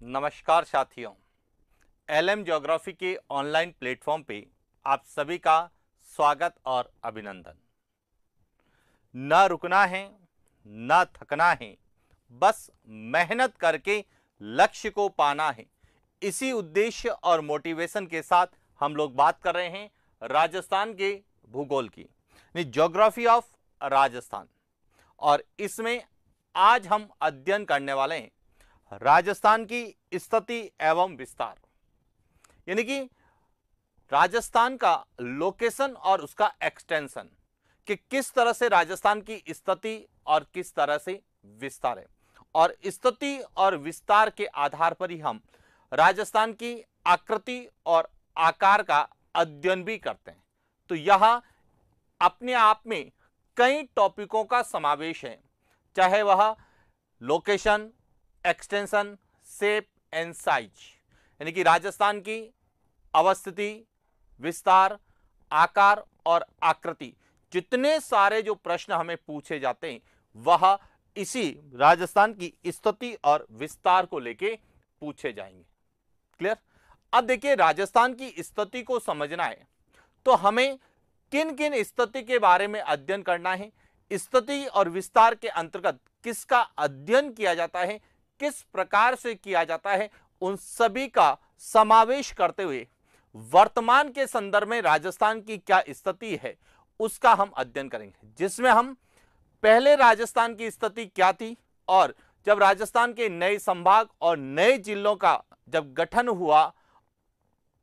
नमस्कार साथियों, LM geography के ऑनलाइन प्लेटफॉर्म पे आप सभी का स्वागत और अभिनंदन। न रुकना है, न थकना है, बस मेहनत करके लक्ष्य को पाना है। इसी उद्देश्य और मोटिवेशन के साथ हम लोग बात कर रहे हैं राजस्थान के भूगोल की, ज्योग्राफी ऑफ राजस्थान। और इसमें आज हम अध्ययन करने वाले हैं राजस्थान की स्थिति एवं विस्तार, यानी कि राजस्थान का लोकेशन और उसका एक्सटेंशन, कि किस तरह से राजस्थान की स्थिति और किस तरह से विस्तार है। और स्थिति और विस्तार के आधार पर ही हम राजस्थान की आकृति और आकार का अध्ययन भी करते हैं। तो यह अपने आप में कई टॉपिकों का समावेश है, चाहे वह location, extension, shape and size, यानी कि राजस्थान की अवस्थिति, विस्तार, आकार और आकृति, जितने सारे जो प्रश्न हमें पूछे जाते हैं वह इसी राजस्थान की स्थिति और विस्तार को लेके पूछे जाएंगे। क्लियर? अब देखिए, राजस्थान की स्थिति को समझना है तो हमें किन किन स्थिति के बारे में अध्ययन करना है, स्थिति और विस्तार के अंतर्गत किसका अध्ययन किया जाता है, किस प्रकार से किया जाता है, उन सभी का समावेश करते हुए वर्तमान के संदर्भ में राजस्थान की क्या स्थिति है उसका हम अध्ययन करेंगे, जिसमें हम पहले राजस्थान की स्थिति क्या थी और जब राजस्थान के नए संभाग और नए जिलों का जब गठन हुआ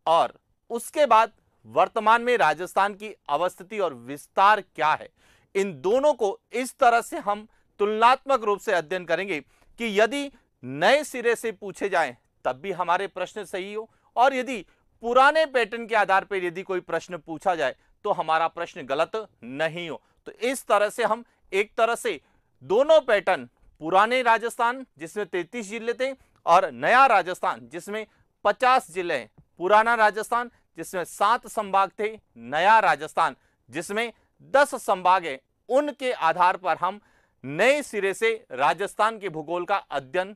और उसके बाद वर्तमान में राजस्थान की अवस्थिति और विस्तार क्या है, इन दोनों को इस तरह से हम तुलनात्मक रूप से अध्ययन करेंगे कि यदि नए सिरे से पूछे जाएं तब भी हमारे प्रश्न सही हो, और यदि पुराने पैटर्न के आधार पर यदि कोई प्रश्न पूछा जाए तो हमारा प्रश्न गलत नहीं हो। तो इस तरह से हम एक तरह से दोनों पैटर्न, पुराने राजस्थान जिसमें 33 जिले थे और नया राजस्थान जिसमें 50 जिले हैं, पुराना राजस्थान जिसमें 7 संभाग थे, नया राजस्थान जिसमें 10 संभाग है, उनके आधार पर हम नए सिरे से राजस्थान के भूगोल का अध्ययन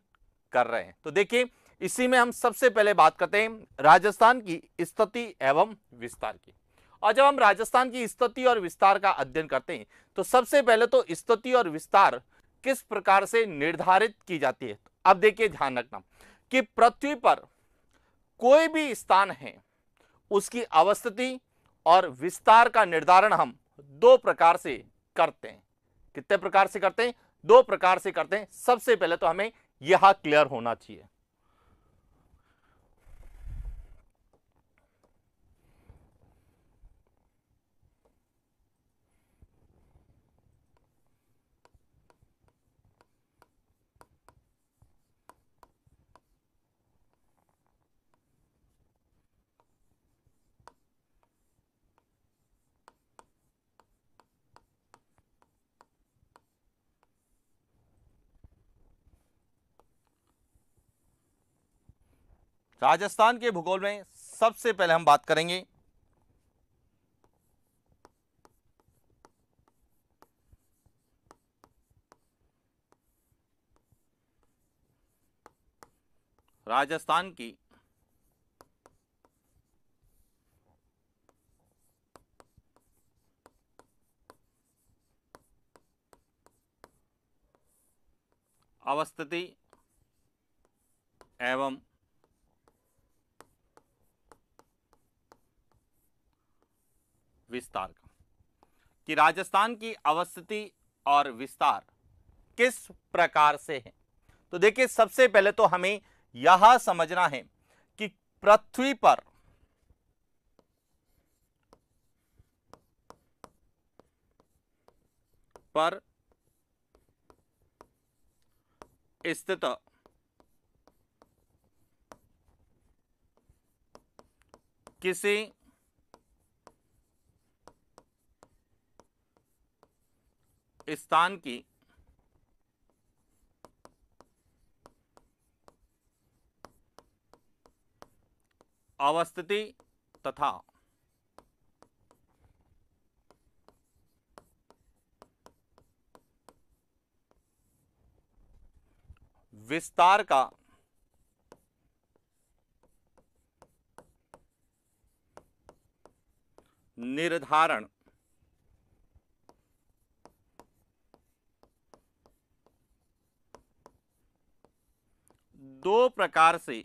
कर रहे हैं। तो देखिए, इसी में हम सबसे पहले बात करते हैं राजस्थान की स्थिति एवं विस्तार की। और जब हम राजस्थान की स्थिति और विस्तार का अध्ययन करते हैं तो सबसे पहले तो स्थिति और विस्तार किस प्रकार से निर्धारित की जाती है। अब देखिए, ध्यान रखना कि पृथ्वी पर कोई भी स्थान है उसकी अवस्थिति और विस्तार का निर्धारण हम दो प्रकार से करते हैं। कितने प्रकार से करते हैं? दो प्रकार से करते हैं। सबसे पहले तो हमें यह क्लियर होना चाहिए। राजस्थान के भूगोल में सबसे पहले हम बात करेंगे राजस्थान की अवस्थिति एवं विस्तार का, कि राजस्थान की अवस्थिति और विस्तार किस प्रकार से है। तो देखिए, सबसे पहले तो हमें यह समझना है कि पृथ्वी पर स्थित किसी स्थान की अवस्थिति तथा विस्तार का निर्धारण दो प्रकार से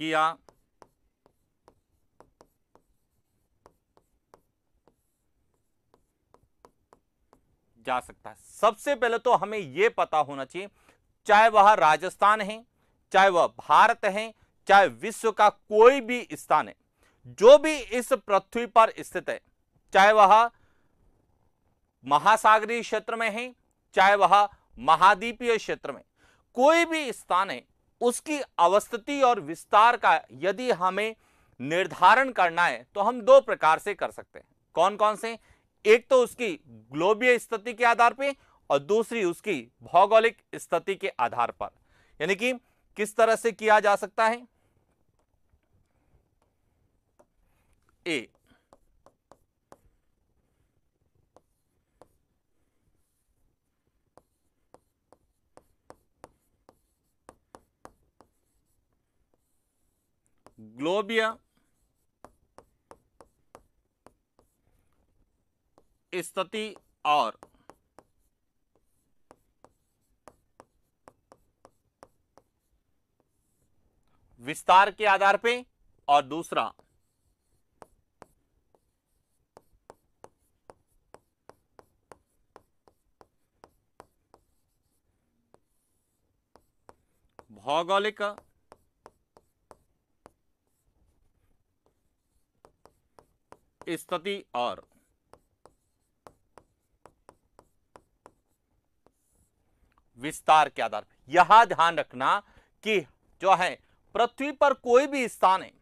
किया जा सकता है। सबसे पहले तो हमें यह पता होना चाहिए, चाहे वह राजस्थान है, चाहे वह भारत है, चाहे विश्व का कोई भी स्थान है, जो भी इस पृथ्वी पर स्थित है, चाहे वह महासागरीय क्षेत्र में है, चाहे वह महाद्वीपीय क्षेत्र में, कोई भी स्थान है, उसकी अवस्थिति और विस्तार का यदि हमें निर्धारण करना है तो हम दो प्रकार से कर सकते हैं। कौन कौन से? एक तो उसकी ग्लोबीय स्थिति के आधार पे और दूसरी उसकी भौगोलिक स्थिति के आधार पर। यानी कि किस तरह से किया जा सकता है? ए, ग्लोबीय स्थिति और विस्तार के आधार पे, और दूसरा भौगोलिक स्थिति और विस्तार के आधार पर। यह ध्यान रखना कि जो है पृथ्वी पर कोई भी स्थान है,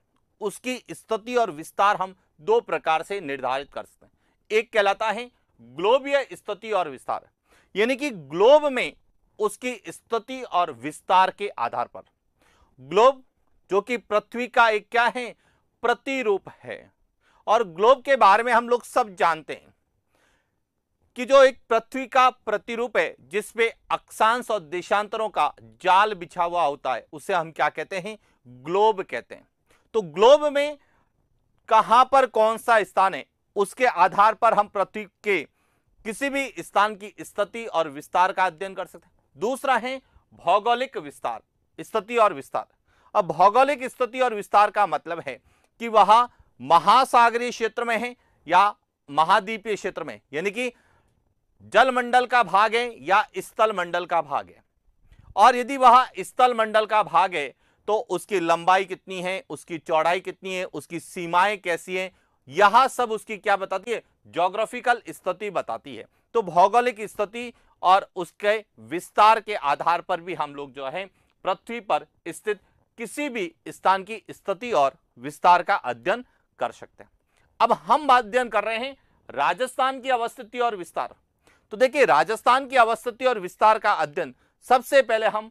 उसकी स्थिति और विस्तार हम दो प्रकार से निर्धारित कर सकते हैं। एक कहलाता है ग्लोबीय स्थिति और विस्तार, यानी कि ग्लोब में उसकी स्थिति और विस्तार के आधार पर। ग्लोब जो कि पृथ्वी का एक क्या है? प्रतिरूप है। और ग्लोब के बारे में हम लोग सब जानते हैं कि जो एक पृथ्वी का प्रतिरूप है, जिसपे अक्षांश और देशांतरों का जाल बिछा हुआ होता है, उसे हम क्या कहते हैं? ग्लोब कहते हैं। तो ग्लोब में कहां पर कौन सा स्थान है, उसके आधार पर हम पृथ्वी के किसी भी स्थान की स्थिति और विस्तार का अध्ययन कर सकते हैं। दूसरा है भौगोलिक विस्तार, स्थिति और विस्तार। अब भौगोलिक स्थिति और विस्तार का मतलब है कि वह महासागरीय क्षेत्र में है या महाद्वीपीय क्षेत्र में, यानी कि जलमंडल का भाग है या स्थल मंडल का भाग है। और यदि वह स्थल मंडल का भाग है तो उसकी लंबाई कितनी है, उसकी चौड़ाई कितनी है, उसकी सीमाएं कैसी हैं, यह सब उसकी क्या बताती है? ज्योग्राफिकल स्थिति बताती है। तो भौगोलिक स्थिति और उसके विस्तार के आधार पर भी हम लोग जो है पृथ्वी पर स्थित किसी भी स्थान की स्थिति और विस्तार का अध्ययन कर सकते हैं। अब हम अध्ययन कर रहे हैं राजस्थान की अवस्थिति और विस्तार। तो देखिए, राजस्थान की अवस्थिति और विस्तार का अध्ययन सबसे पहले हम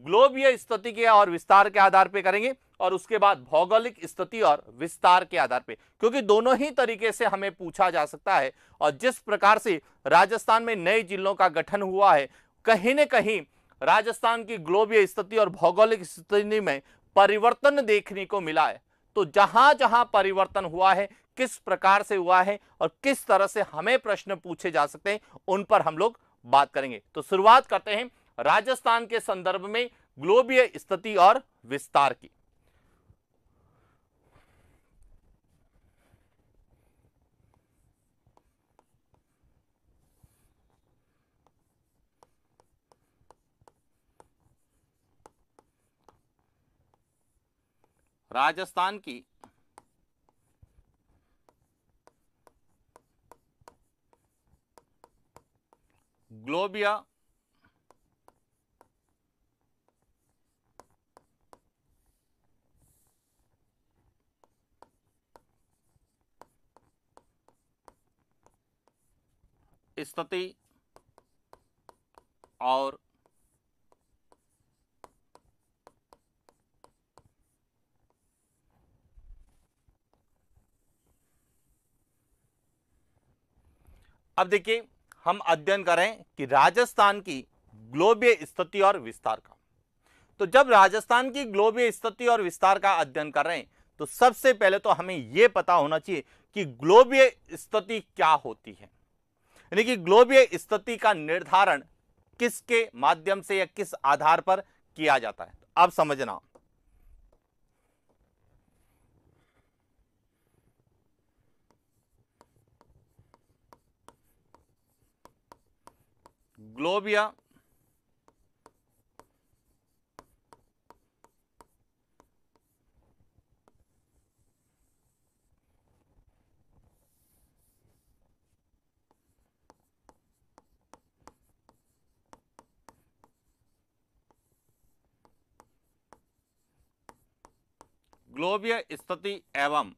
ग्लोबीय स्थिति के और विस्तार के आधार पर करेंगे और उसके बाद भौगोलिक स्थिति और विस्तार के आधार पर, क्योंकि दोनों ही तरीके से हमें पूछा जा सकता है। और जिस प्रकार से राजस्थान में नए जिलों का गठन हुआ है, कहीं न कहीं राजस्थान की ग्लोबीय स्थिति और भौगोलिक स्थिति में परिवर्तन देखने को मिला है। तो जहां जहां परिवर्तन हुआ है, किस प्रकार से हुआ है और किस तरह से हमें प्रश्न पूछे जा सकते हैं, उन पर हम लोग बात करेंगे। तो शुरुआत करते हैं राजस्थान के संदर्भ में ग्लोबीय स्थिति और विस्तार की। राजस्थान की ग्लोबीय स्थिति और अब देखिए, हम अध्ययन करें कि राजस्थान की ग्लोबीय स्थिति और विस्तार का। तो जब राजस्थान की ग्लोबीय स्थिति और विस्तार का अध्ययन कर रहे हैं तो सबसे पहले तो हमें यह पता होना चाहिए कि ग्लोबीय स्थिति क्या होती है, यानी कि ग्लोबीय स्थिति का निर्धारण किसके माध्यम से या किस आधार पर किया जाता है। अब समझना, ग्लोबीय ग्लोबीय स्थिति एवं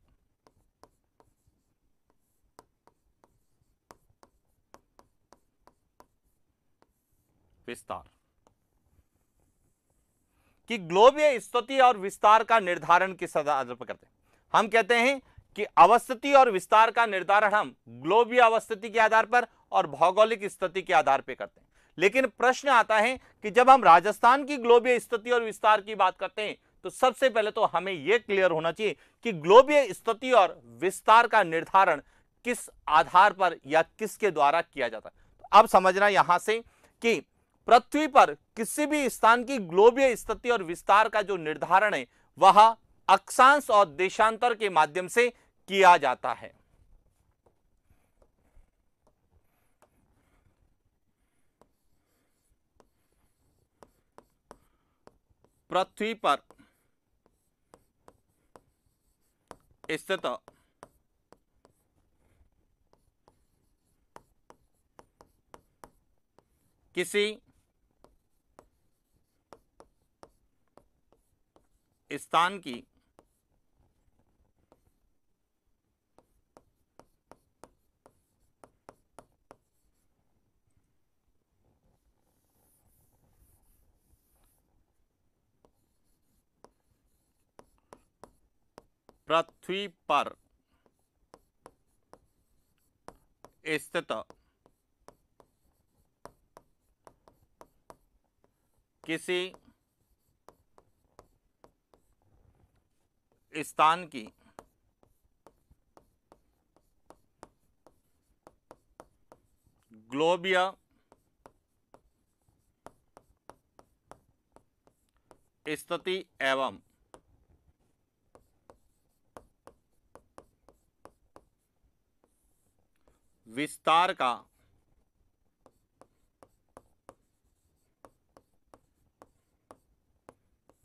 विस्तार कि ग्लोबीय स्थिति और विस्तार का निर्धारण किस आधार पर करते हैं। हम कहते हैं कि अवस्थिति और विस्तार का निर्धारण हम ग्लोबीय अवस्थिति के आधार पर और भौगोलिक स्थिति के आधार पर करते हैं। लेकिन प्रश्न आता है कि जब हम राजस्थान की ग्लोबीय स्थिति और विस्तार की बात करते हैं तो सबसे पहले तो हमें यह क्लियर होना चाहिए कि ग्लोबीय स्थिति और विस्तार का निर्धारण किस आधार पर या किसके द्वारा किया जाता है। तो अब समझना यहां से कि पृथ्वी पर किसी भी स्थान की ग्लोबीय स्थिति और विस्तार का जो निर्धारण है वह अक्षांश और देशांतर के माध्यम से किया जाता है। पृथ्वी पर स्थित किसी स्थान की पृथ्वी पर स्थित किसी स्थान की ग्लोबीय स्थिति एवं विस्तार का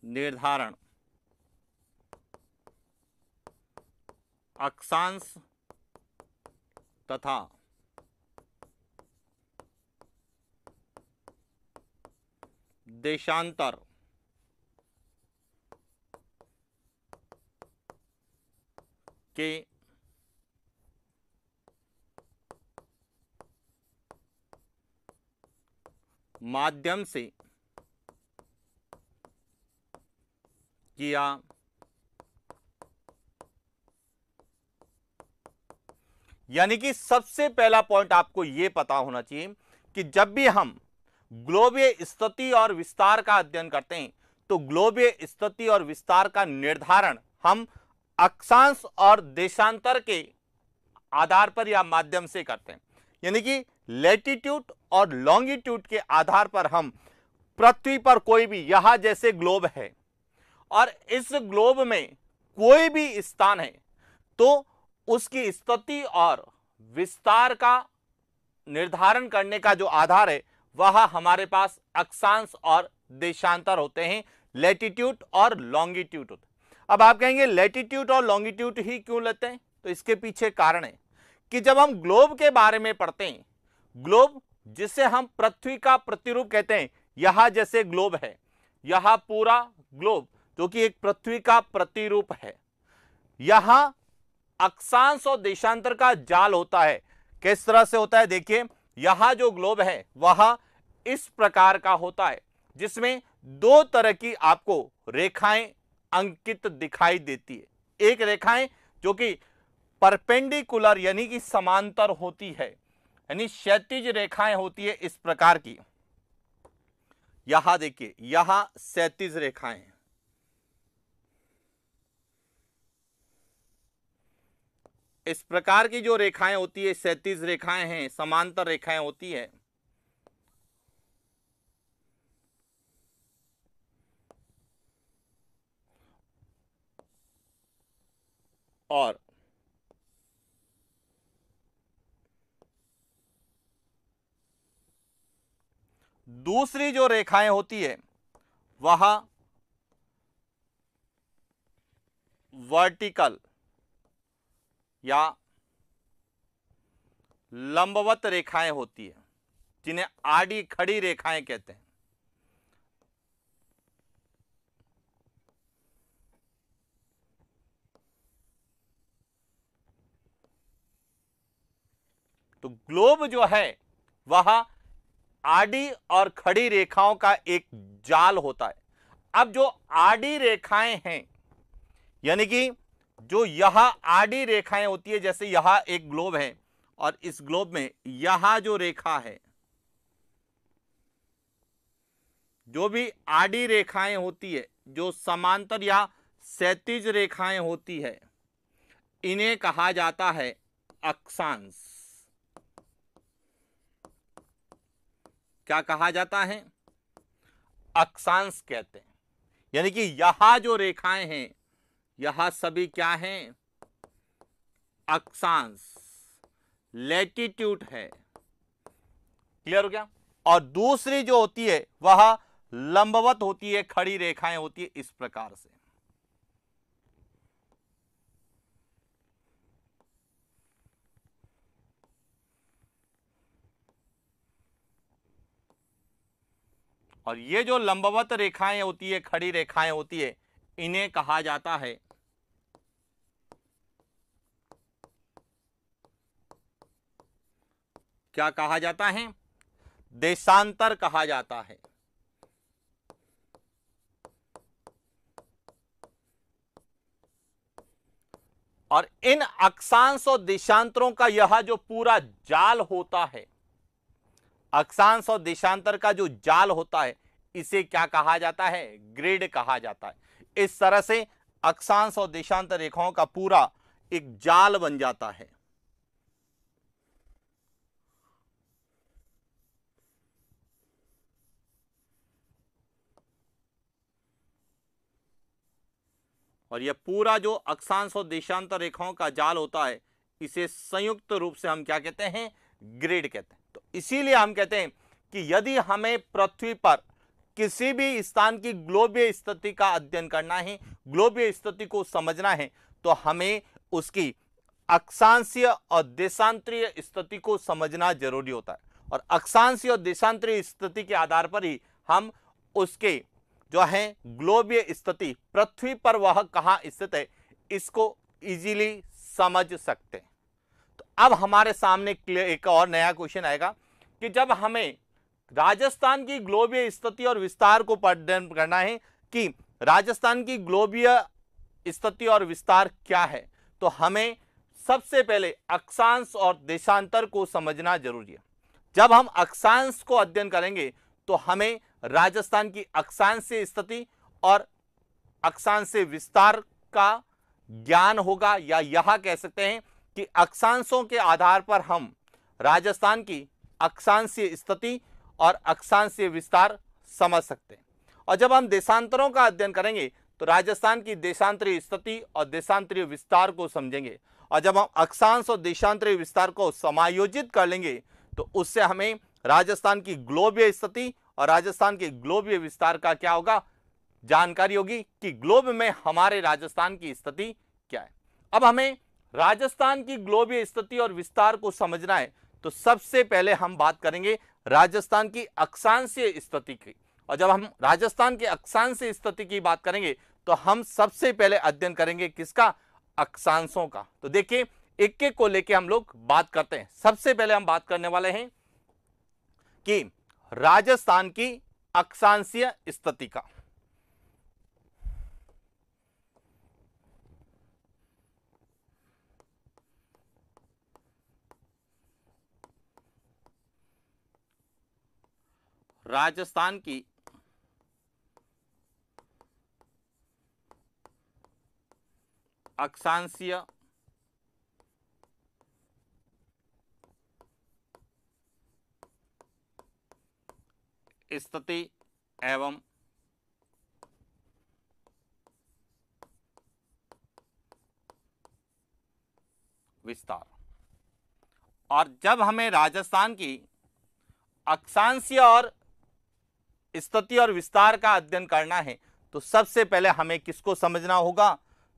निर्धारण अक्षांश तथा देशांतर के माध्यम से किया यानी कि सबसे पहला पॉइंट आपको यह पता होना चाहिए कि जब भी हम ग्लोबीय स्थिति और विस्तार का अध्ययन करते हैं तो ग्लोबीय स्थिति और विस्तार का निर्धारण हम अक्षांश और देशांतर के आधार पर या माध्यम से करते हैं। यानी कि लैटिट्यूड और लॉन्गिट्यूड के आधार पर हम पृथ्वी पर कोई भी यहां जैसे ग्लोब है और इस ग्लोब में कोई भी स्थान है तो उसकी स्थिति और विस्तार का निर्धारण करने का जो आधार है वह हमारे पास अक्षांश और देशांतर होते हैं, लैटिट्यूड और लॉन्गिट्यूड होते हैं। अब आप कहेंगे लैटिट्यूड और लॉन्गिट्यूड ही क्यों लेते हैं, तो इसके पीछे कारण है कि जब हम ग्लोब के बारे में पढ़ते हैं, ग्लोब जिसे हम पृथ्वी का प्रतिरूप कहते हैं, यहां जैसे ग्लोब है, यहां पूरा ग्लोब जो कि एक पृथ्वी का प्रतिरूप है, यहां अक्षांश और देशांतर का जाल होता है। किस तरह से होता है, देखिए यहां जो ग्लोब है वह इस प्रकार का होता है जिसमें दो तरह की आपको रेखाएं अंकित दिखाई देती है। एक रेखाएं जो कि परपेंडिकुलर यानी कि समांतर होती है, यानी क्षैतिज रेखाएं होती है इस प्रकार की, यहां देखिए, यहां 37 रेखाएं हैं। इस प्रकार की जो रेखाएं होती है, 37 रेखाएं हैं, समांतर रेखाएं होती है। और दूसरी जो रेखाएं होती है वह वर्टिकल या लंबवत रेखाएं होती है, जिन्हें आड़ी खड़ी रेखाएं कहते हैं। तो ग्लोब जो है वह आड़ी और खड़ी रेखाओं का एक जाल होता है। अब जो आड़ी रेखाएं हैं, यानी कि जो यहां आड़ी रेखाएं होती है, जैसे यहां एक ग्लोब है और इस ग्लोब में यहां जो रेखा है, जो भी आड़ी रेखाएं होती है, जो समांतर या क्षैतिज रेखाएं होती है, इन्हें कहा जाता है अक्षांश। क्या कहा जाता है? अक्षांश कहते हैं। यानी कि यहां जो रेखाएं हैं, यहां सभी क्या हैं? अक्षांश, लैटिट्यूड है। क्लियर हो गया? और दूसरी जो होती है वह लंबवत होती है, खड़ी रेखाएं होती है इस प्रकार से। और ये जो लंबवत रेखाएं होती है, खड़ी रेखाएं होती है, इन्हें कहा जाता है क्या कहा जाता है? देशांतर कहा जाता है। और इन अक्षांश और देशांतरों का यह जो पूरा जाल होता है, अक्षांश और देशांतर का जो जाल होता है, इसे क्या कहा जाता है? ग्रिड कहा जाता है। इस तरह से अक्षांश और देशांतर रेखाओं का पूरा एक जाल बन जाता है। और यह पूरा जो अक्षांश और देशांतर रेखाओं का जाल होता है, इसे संयुक्त रूप से हम क्या कहते हैं? ग्रिड कहते हैं। तो इसीलिए हम कहते हैं कि यदि हमें पृथ्वी पर किसी भी स्थान की ग्लोबीय स्थिति का अध्ययन करना है, ग्लोबीय स्थिति को समझना है, तो हमें उसकी अक्षांशीय और देशांतरीय स्थिति को समझना जरूरी होता है। और अक्षांशीय और देशांतरीय स्थिति के आधार पर ही हम उसके जो है ग्लोबीय स्थिति, पृथ्वी पर वह कहां स्थित है, इसको इजीली समझ सकते हैं। तो अब हमारे सामने एक और नया क्वेश्चन आएगा कि जब हमें राजस्थान की ग्लोबीय स्थिति और विस्तार को अध्ययन करना है कि राजस्थान की ग्लोबीय स्थिति और विस्तार क्या है, तो हमें सबसे पहले अक्षांश और देशांतर को समझना जरूरी है। जब हम अक्षांश को अध्ययन करेंगे तो हमें राजस्थान की अक्षांशीय स्थिति और अक्षांशीय विस्तार का ज्ञान होगा, या यह कह सकते हैं कि अक्षांशों के आधार पर हम राजस्थान की अक्षांशीय स्थिति और अक्षांशीय विस्तार समझ सकते हैं। और जब हम देशांतरों का अध्ययन करेंगे तो राजस्थान की देशांतरीय स्थिति और देशांतरीय विस्तार को समझेंगे। और जब हम अक्षांश और देशांतरीय विस्तार को समायोजित कर लेंगे तो उससे हमें राजस्थान की ग्लोबीय स्थिति और राजस्थान के ग्लोबीय विस्तार का क्या होगा? जानकारी होगी कि ग्लोब में हमारे राजस्थान की स्थिति क्या है। अब हमें राजस्थान की ग्लोबीय स्थिति और विस्तार को समझना है, तो सबसे पहले हम बात करेंगे राजस्थान की अक्षांशीय स्थिति की। और जब हम राजस्थान के अक्षांशीय स्थिति की बात करेंगे तो हम सबसे पहले अध्ययन करेंगे किसका? अक्षांशों का। तो देखिए, एक एक को लेके हम लोग बात करते हैं। सबसे पहले हम बात करने वाले हैं कि राजस्थान की अक्षांशीय स्थिति का। राजस्थान की अक्षांशीय स्थिति एवं विस्तार। और जब हमें राजस्थान की अक्षांशीय और स्थिति और विस्तार का अध्ययन करना है तो सबसे पहले हमें किसको समझना होगा?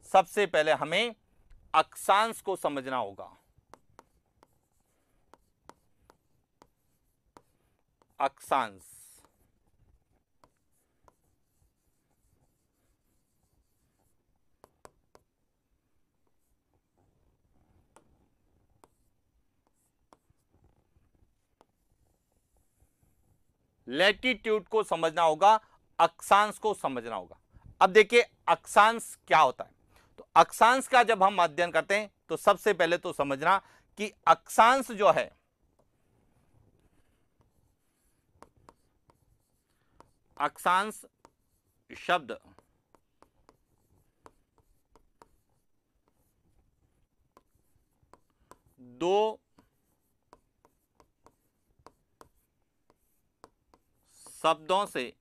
सबसे पहले हमें अक्षांश को समझना होगा। अक्षांश लैटिट्यूड को समझना होगा, अक्षांश को समझना होगा। अब देखिए अक्षांश क्या होता है। तो अक्षांश का जब हम अध्ययन करते हैं तो सबसे पहले तो समझना कि अक्षांश जो है अक्षांश शब्द दो शब्दों से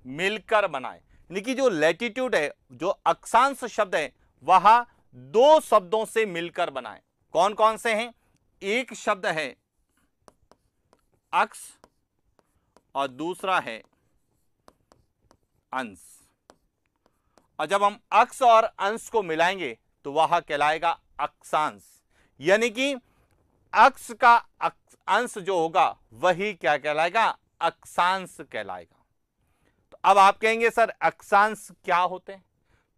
मिलकर बनाए। यानी कि जो लैटिट्यूड है, जो अक्षांश शब्द है, वह दो शब्दों से मिलकर बनाए। कौन कौन से हैं? एक शब्द है अक्ष और दूसरा है अंश। और जब हम अक्ष और अंश को मिलाएंगे तो वह कहलाएगा अक्षांश। यानी कि अक्ष का अंश जो होगा वही क्या कहलाएगा? अक्षांश कहलाएगा। तो अब आप कहेंगे सर अक्षांश क्या होते हैं?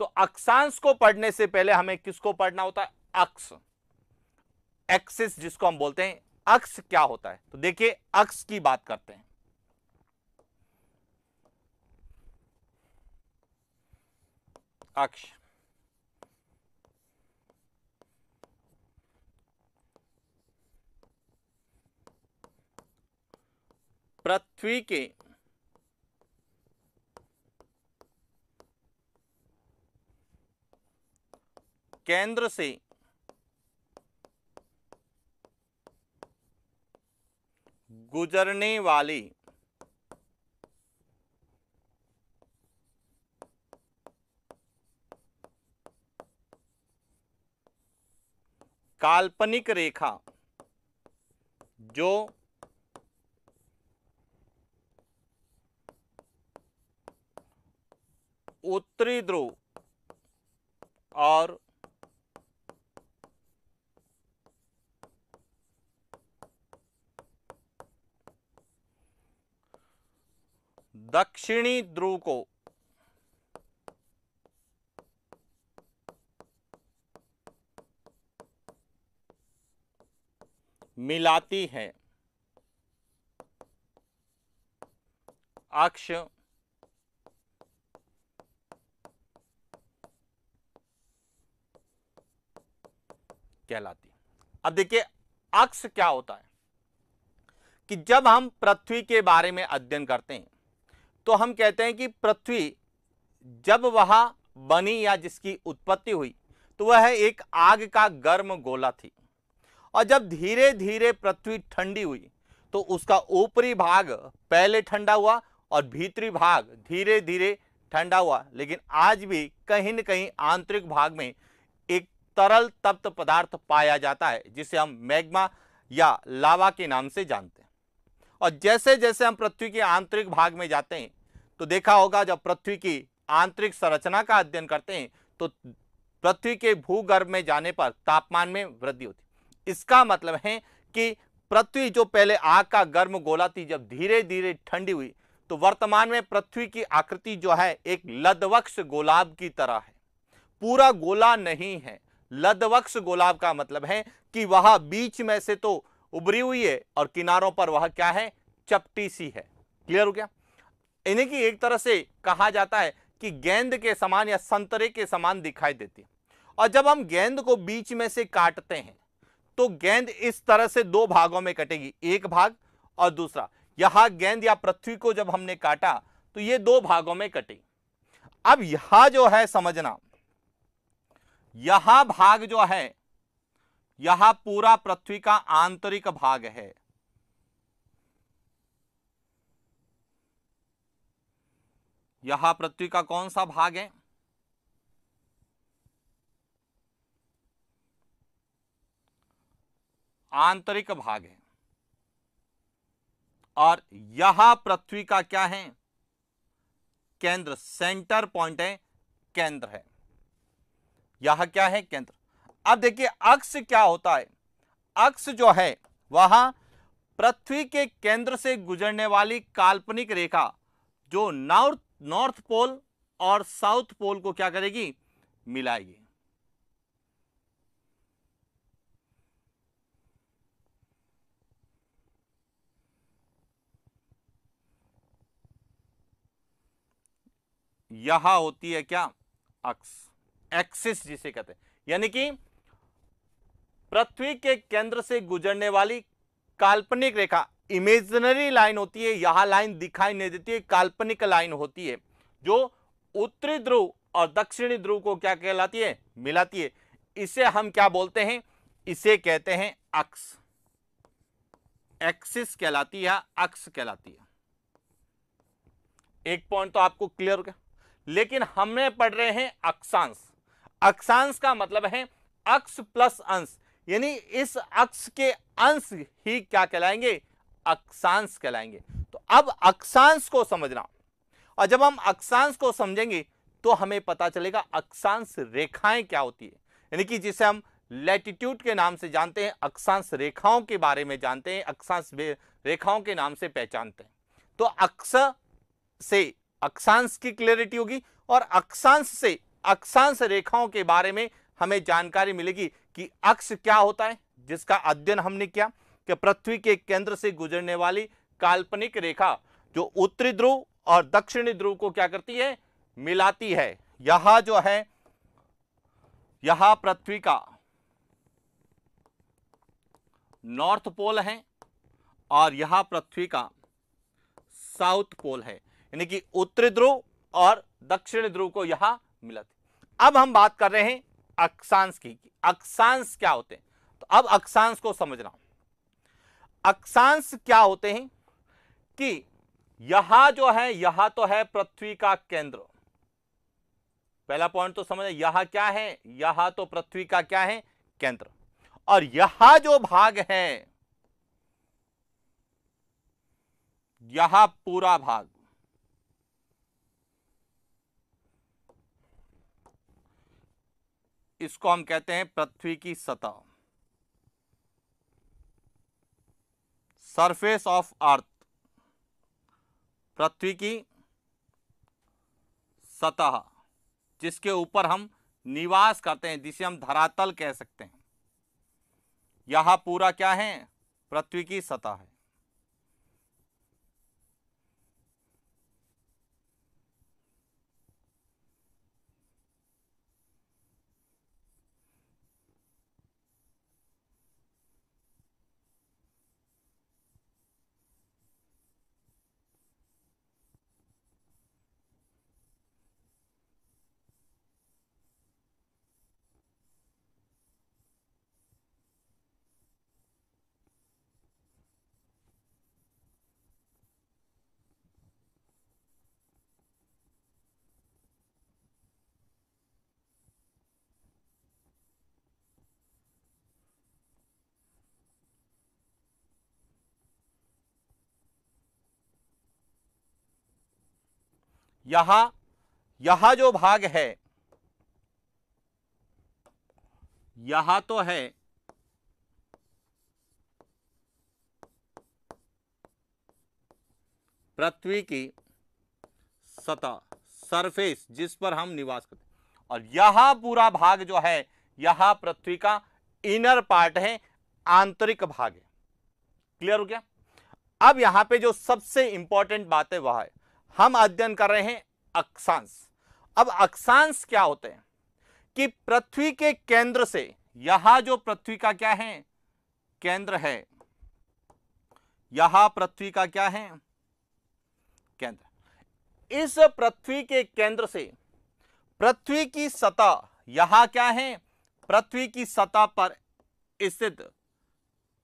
तो अक्षांश को पढ़ने से पहले हमें किसको पढ़ना होता है? अक्ष, एक्सिस जिसको हम बोलते हैं। अक्ष क्या होता है? तो देखिए अक्ष की बात करते हैं। अक्ष पृथ्वी के केंद्र से गुजरने वाली काल्पनिक रेखा जो उत्तरी ध्रुव और दक्षिणी ध्रुव को मिलाती है, अक्ष कहलाती है। अब देखिए अक्ष क्या होता है कि जब हम पृथ्वी के बारे में अध्ययन करते हैं तो हम कहते हैं कि पृथ्वी जब वह बनी या जिसकी उत्पत्ति हुई तो वह एक आग का गर्म गोला थी। और जब धीरे धीरे पृथ्वी ठंडी हुई तो उसका ऊपरी भाग पहले ठंडा हुआ और भीतरी भाग धीरे धीरे ठंडा हुआ। लेकिन आज भी कहीं न कहीं आंतरिक भाग में एक तरल तप्त पदार्थ पाया जाता है जिसे हम मैग्मा या लावा के नाम से जानते हैं। और जैसे जैसे हम पृथ्वी के आंतरिक भाग में जाते हैं तो देखा होगा जब पृथ्वी की आंतरिक संरचना का अध्ययन करते हैं तो पृथ्वी के भूगर्भ में जाने पर तापमान में वृद्धि होती है। इसका मतलब है कि पृथ्वी जो पहले आग का गर्म गोला थी जब धीरे धीरे ठंडी हुई तो वर्तमान में पृथ्वी की आकृति जो है एक लद्धवक्ष गोलाब की तरह है। पूरा गोला नहीं है। लद्धवक्ष गोलाब का मतलब है कि वह बीच में से तो उभरी हुई है और किनारों पर वह क्या है? चपटी सी है। क्लियर हो गया? इन्हें की एक तरह से कहा जाता है कि गेंद के समान या संतरे के समान दिखाई देती है। और जब हम गेंद को बीच में से काटते हैं तो गेंद इस तरह से दो भागों में कटेगी, एक भाग और दूसरा। यहां गेंद या पृथ्वी को जब हमने काटा तो ये दो भागों में कटी। अब यहां जो है समझना, यहां भाग जो है, यहां पूरा पृथ्वी का आंतरिक भाग है। यहां पृथ्वी का कौन सा भाग है? आंतरिक भाग है। और यहां पृथ्वी का क्या है? केंद्र, सेंटर पॉइंट है, केंद्र है। यह क्या है? केंद्र। अब देखिए अक्ष क्या होता है? अक्ष जो है वह पृथ्वी के केंद्र से गुजरने वाली काल्पनिक रेखा जो नॉर्थ पोल और साउथ पोल को क्या करेगी? मिलाएगी। यह होती है क्या? अक्ष, एक्सिस जिसे कहते हैं। यानी कि पृथ्वी के केंद्र से गुजरने वाली काल्पनिक रेखा, इमेजिनरी लाइन होती है, यह लाइन दिखाई नहीं देती है, काल्पनिक लाइन होती है जो उत्तरी ध्रुव और दक्षिणी ध्रुव को क्या कहलाती है? मिलाती है। इसे हम क्या बोलते हैं? इसे कहते हैं अक्ष। एक्सिस कहलाती है, अक्ष कहलाती है। एक पॉइंट तो आपको क्लियर हो गया। लेकिन हमें पढ़ रहे हैं अक्षांश। अक्षांश का मतलब है अक्ष प्लस अंश, यानी इस अक्ष के अंश ही क्या कहलाएंगे? अक्षांश कहलाएंगे। तो अब अक्षांश को समझना, और जब हम अक्षांश को समझेंगे तो हमें पता चलेगा अक्षांश रेखाएं क्या होती है, यानी कि जिसे हम लैटिट्यूड के नाम से जानते हैं, अक्षांश रेखाओं के बारे में जानते हैं, अक्षांश रेखाओं के नाम से पहचानते हैं। तो अक्ष से अक्षांश की क्लैरिटी होगी और अक्षांश से अक्षांश रेखाओं के बारे में हमें जानकारी मिलेगी कि अक्ष क्या होता है, जिसका अध्ययन हमने किया कि पृथ्वी के केंद्र से गुजरने वाली काल्पनिक रेखा जो उत्तरी ध्रुव और दक्षिणी ध्रुव को क्या करती है? मिलाती है। यह जो है, यह पृथ्वी का नॉर्थ पोल है और यह पृथ्वी का साउथ पोल है, यानी कि उत्तरी ध्रुव और दक्षिणी ध्रुव को यहां मिलाती। अब हम बात कर रहे हैं अक्षांश की। अक्षांश क्या होते हैं? तो अब अक्षांश को समझना। अक्षांश क्या होते हैं कि यहां जो है, यहां तो है पृथ्वी का केंद्र। पहला पॉइंट तो समझ, यहां क्या है? यहां तो पृथ्वी का क्या है? केंद्र। और यहां जो भाग है, यहां पूरा भाग, इसको हम कहते हैं पृथ्वी की सतह, सरफेस ऑफ अर्थ, पृथ्वी की सतह जिसके ऊपर हम निवास करते हैं, जिसे हम धरातल कह सकते हैं। यह पूरा क्या है? पृथ्वी की सतह है। यहां जो भाग है, यहां तो है पृथ्वी की सतह, सरफेस जिस पर हम निवास करते हैं। और यह पूरा भाग जो है, यह पृथ्वी का इनर पार्ट है, आंतरिक भाग है। क्लियर हो गया? अब यहां पे जो सबसे इंपॉर्टेंट बात है वह है, हम अध्ययन कर रहे हैं अक्षांश। अब अक्षांश क्या होते हैं कि पृथ्वी के केंद्र से, यहां जो पृथ्वी का क्या है? केंद्र है, यहां पृथ्वी का क्या है, केंद्र। इस पृथ्वी के केंद्र से पृथ्वी की सतह, यहां क्या है, पृथ्वी की सतह पर स्थित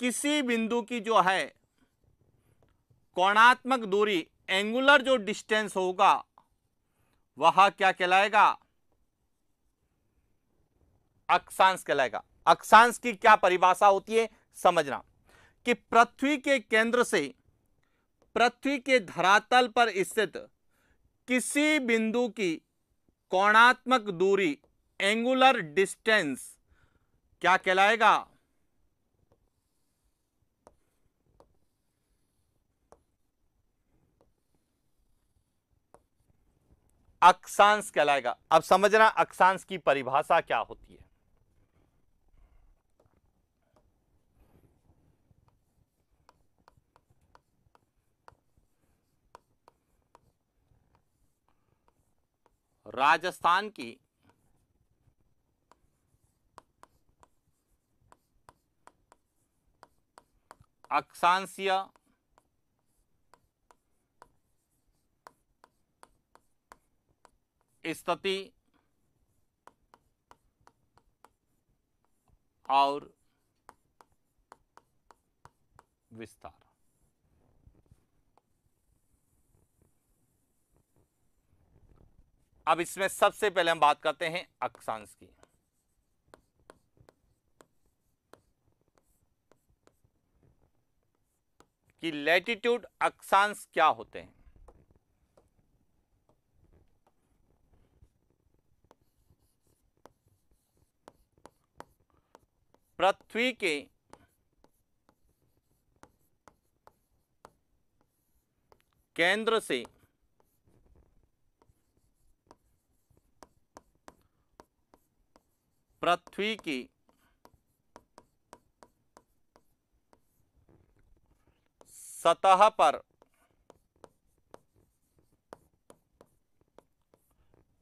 किसी बिंदु की जो है कोणात्मक दूरी, एंगुलर जो डिस्टेंस होगा, वह क्या कहलाएगा, अक्षांश कहलाएगा। अक्षांश की क्या परिभाषा होती है समझना, कि पृथ्वी के केंद्र से पृथ्वी के धरातल पर स्थित किसी बिंदु की कोणात्मक दूरी, एंगुलर डिस्टेंस क्या कहलाएगा, अक्षांश कहलाएगा। अब समझना अक्षांश की परिभाषा क्या होती है। राजस्थान की अक्षांशीय स्थिति और विस्तार। अब इसमें सबसे पहले हम बात करते हैं अक्षांश की। कि लैटिट्यूड अक्षांश क्या होते हैं। पृथ्वी के केंद्र से पृथ्वी की सतह पर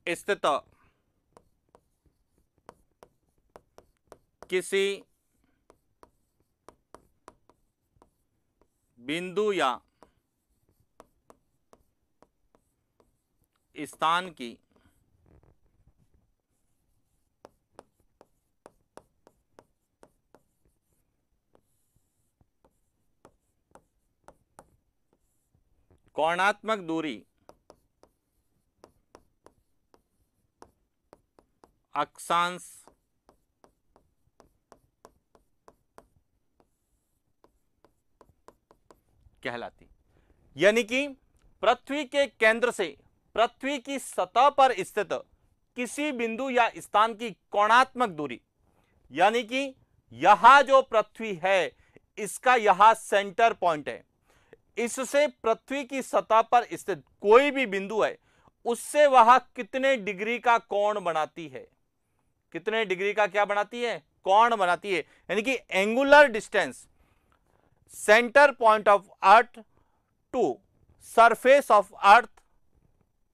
स्थित किसी बिंदु या स्थान की कोणात्मक दूरी अक्षांश कहलाती। यानी कि पृथ्वी के केंद्र से पृथ्वी की सतह पर स्थित किसी बिंदु या स्थान की कोणात्मक दूरी, यानी कि यहां जो पृथ्वी है इसका यहां सेंटर पॉइंट है, इससे पृथ्वी की सतह पर स्थित कोई भी बिंदु है उससे वह कितने डिग्री का कोण बनाती है, कितने डिग्री का क्या बनाती है, कोण बनाती है। यानी कि angular distance centre point of earth to surface of earth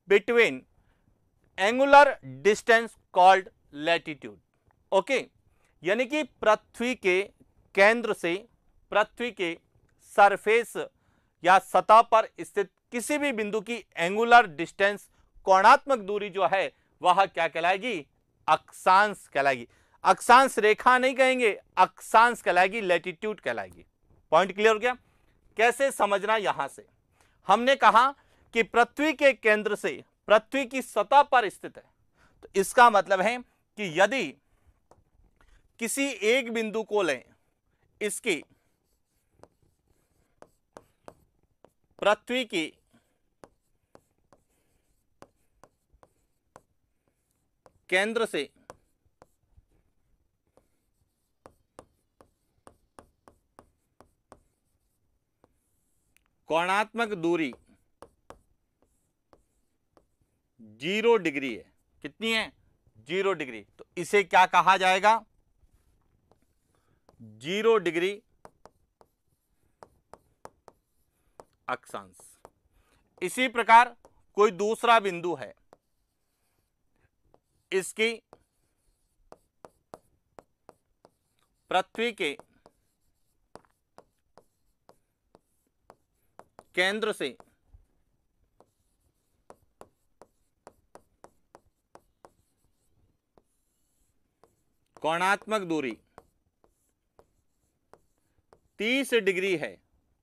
between angular distance called latitude. Okay, यानी कि पृथ्वी के केंद्र से पृथ्वी के सरफेस या सतह पर स्थित किसी भी बिंदु की एंगुलर डिस्टेंस, कोणात्मक दूरी जो है वह क्या कहलाएगी, अक्षांश कहलाएगी। अक्षांश रेखा नहीं कहेंगे, अक्षांश कहलाएगी, लैटिट्यूड कहलाएगी। पॉइंट क्लियर हो गया। कैसे समझना, यहां से हमने कहा कि पृथ्वी के केंद्र से पृथ्वी की सतह पर स्थित है, तो इसका मतलब है कि यदि किसी एक बिंदु को लें, इसकी पृथ्वी की केंद्र से कोणात्मक दूरी 0 डिग्री है। कितनी है, 0 डिग्री। तो इसे क्या कहा जाएगा, 0 डिग्री अक्षांश। इसी प्रकार कोई दूसरा बिंदु है, इसकी पृथ्वी के केंद्र से कोणात्मक दूरी 30 डिग्री है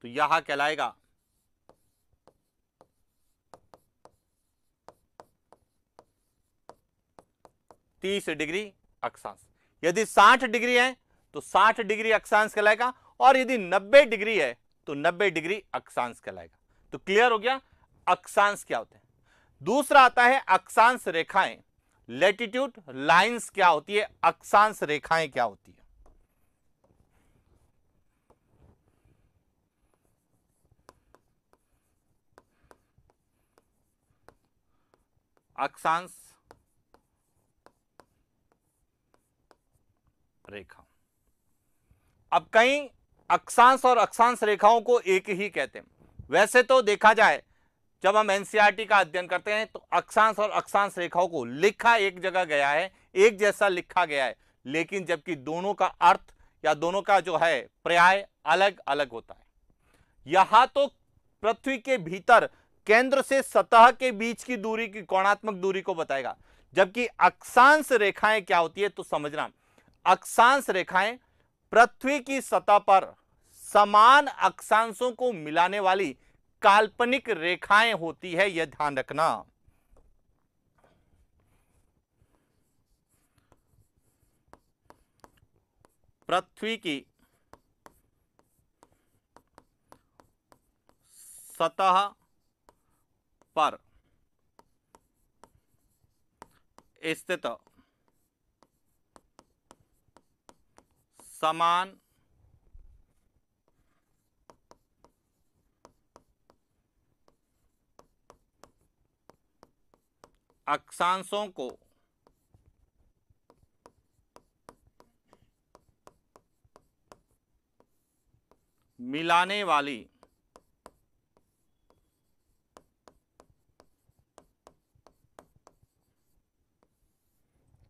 तो यह कहलाएगा 30 डिग्री अक्षांश। यदि 60 डिग्री है तो 60 डिग्री अक्षांश कहलाएगा, और यदि 90 डिग्री है तो 90 डिग्री अक्षांश कहलाएगा। तो क्लियर हो गया अक्षांश क्या होते हैं। दूसरा आता है अक्षांश रेखाएं। लैटिट्यूड लाइंस क्या होती है, अक्षांश रेखाएं क्या होती है। अक्षांश रेखा। अब कई अक्षांश और अक्षांश रेखाओं को एक ही कहते हैं। वैसे तो देखा जाए जब हम एनसीईआरटी का अध्ययन करते हैं तो अक्षांश और अक्षांश रेखाओं को लिखा एक जगह गया है, एक जैसा लिखा गया है, लेकिन जबकि दोनों का अर्थ या दोनों का जो है पर्याय अलग अलग होता है। यहां तो पृथ्वी के भीतर केंद्र से सतह के बीच की दूरी की कोणात्मक दूरी को बताएगा, जबकि अक्षांश रेखाएं क्या होती है तो समझना, अक्षांश रेखाएं पृथ्वी की सतह पर समान अक्षांशों को मिलाने वाली काल्पनिक रेखाएं होती है, यह ध्यान रखना। पृथ्वी की सतह पर स्थित समान अक्षांशों को मिलाने वाली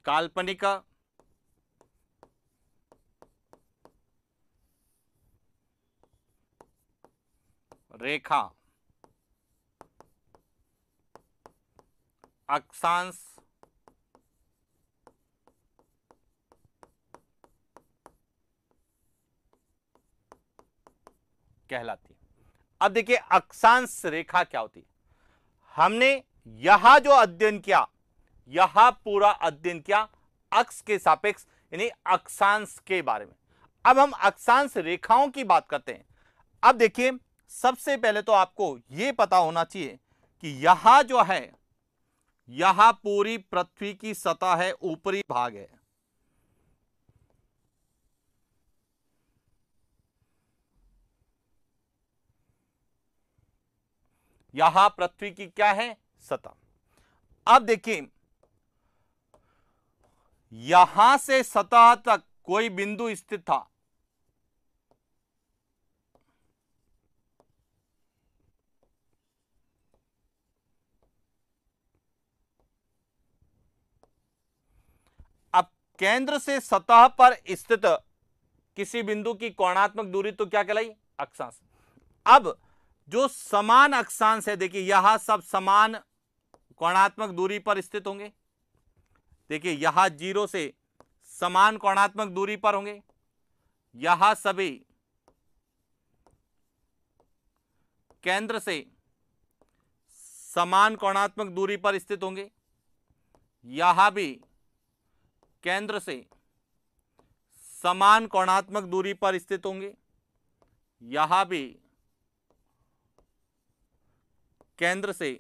काल्पनिक रेखा अक्षांश कहलाती है। अब देखिए अक्षांश रेखा क्या होती है। हमने यहां जो अध्ययन किया, यहां पूरा अध्ययन किया अक्ष के सापेक्ष यानी अक्षांश के बारे में। अब हम अक्षांश रेखाओं की बात करते हैं। अब देखिए सबसे पहले तो आपको यह पता होना चाहिए कि यहां जो है, यहां पूरी पृथ्वी की सतह है, ऊपरी भाग है। यहां पृथ्वी की क्या है, सतह। अब देखिए यहां से सतह तक कोई बिंदु स्थित था, अब केंद्र से सतह पर स्थित किसी बिंदु की कोणात्मक दूरी तो क्या कहलाई, अक्षांश। अब जो समान अक्षांश है, देखिए यहां सब समान कोणात्मक दूरी पर स्थित होंगे। देखिए यहां 0 से समान कोणात्मक दूरी पर होंगे, यहां सभी केंद्र से समान कोणात्मक दूरी पर स्थित होंगे, यहां भी केंद्र से समान कोणात्मक दूरी पर स्थित होंगे, यहां भी केंद्र से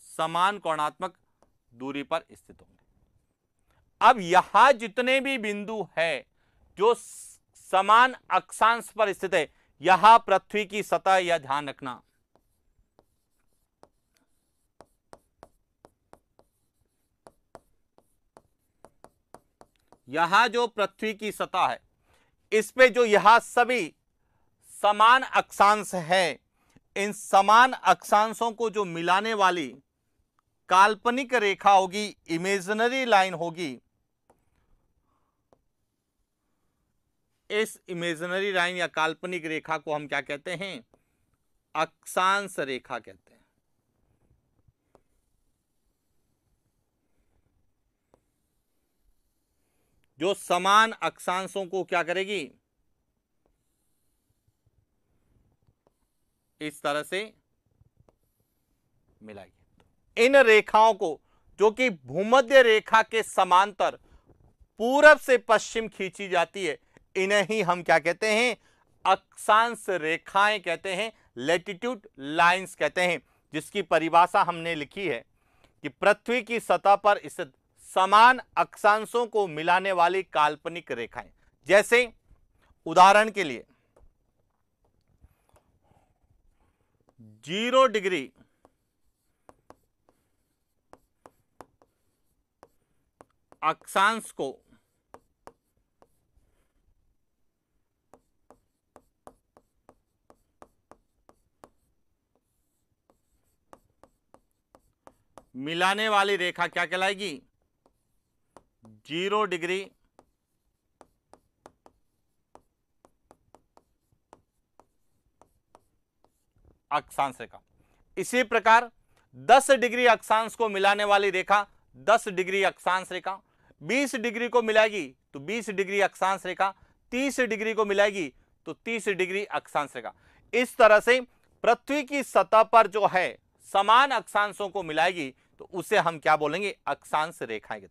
समान कोणात्मक दूरी पर स्थित होंगे। अब यहां जितने भी बिंदु है जो समान अक्षांश पर स्थित है, यहां पृथ्वी की सतह, यह ध्यान रखना। यहां जो पृथ्वी की सतह है, इस पे जो यहां सभी समान अक्षांश है, इन समान अक्षांशों को जो मिलाने वाली काल्पनिक रेखा होगी, इमेजिनरी लाइन होगी, इस इमेजिनरी लाइन या काल्पनिक रेखा को हम क्या कहते हैं, अक्षांश रेखा कहते हैं। जो समान अक्षांशों को क्या करेगी, इस तरह से मिलाएगी। इन रेखाओं को, जो कि भूमध्य रेखा के समांतर पूरब से पश्चिम खींची जाती है, इन्हें ही हम क्या कहते हैं, अक्षांश रेखाएं कहते हैं, लैटिट्यूड लाइंस कहते हैं, जिसकी परिभाषा हमने लिखी है कि पृथ्वी की सतह पर स्थित समान अक्षांशों को मिलाने वाली काल्पनिक रेखाएं। जैसे उदाहरण के लिए 0 डिग्री अक्षांश को मिलाने वाली रेखा क्या कहलाएगी, 0 डिग्री अक्षांश रेखा। इसी प्रकार 10 डिग्री अक्षांश को मिलाने वाली रेखा 10 डिग्री अक्षांश रेखा, 20 डिग्री को मिलाएगी तो 20 डिग्री अक्षांश रेखा, 30 डिग्री को मिलाएगी तो 30 डिग्री अक्षांश रेखा। इस तरह से पृथ्वी की सतह पर जो है समान अक्षांशों को मिलाएगी तो उसे हम क्या बोलेंगे, अक्षांश रेखाएं।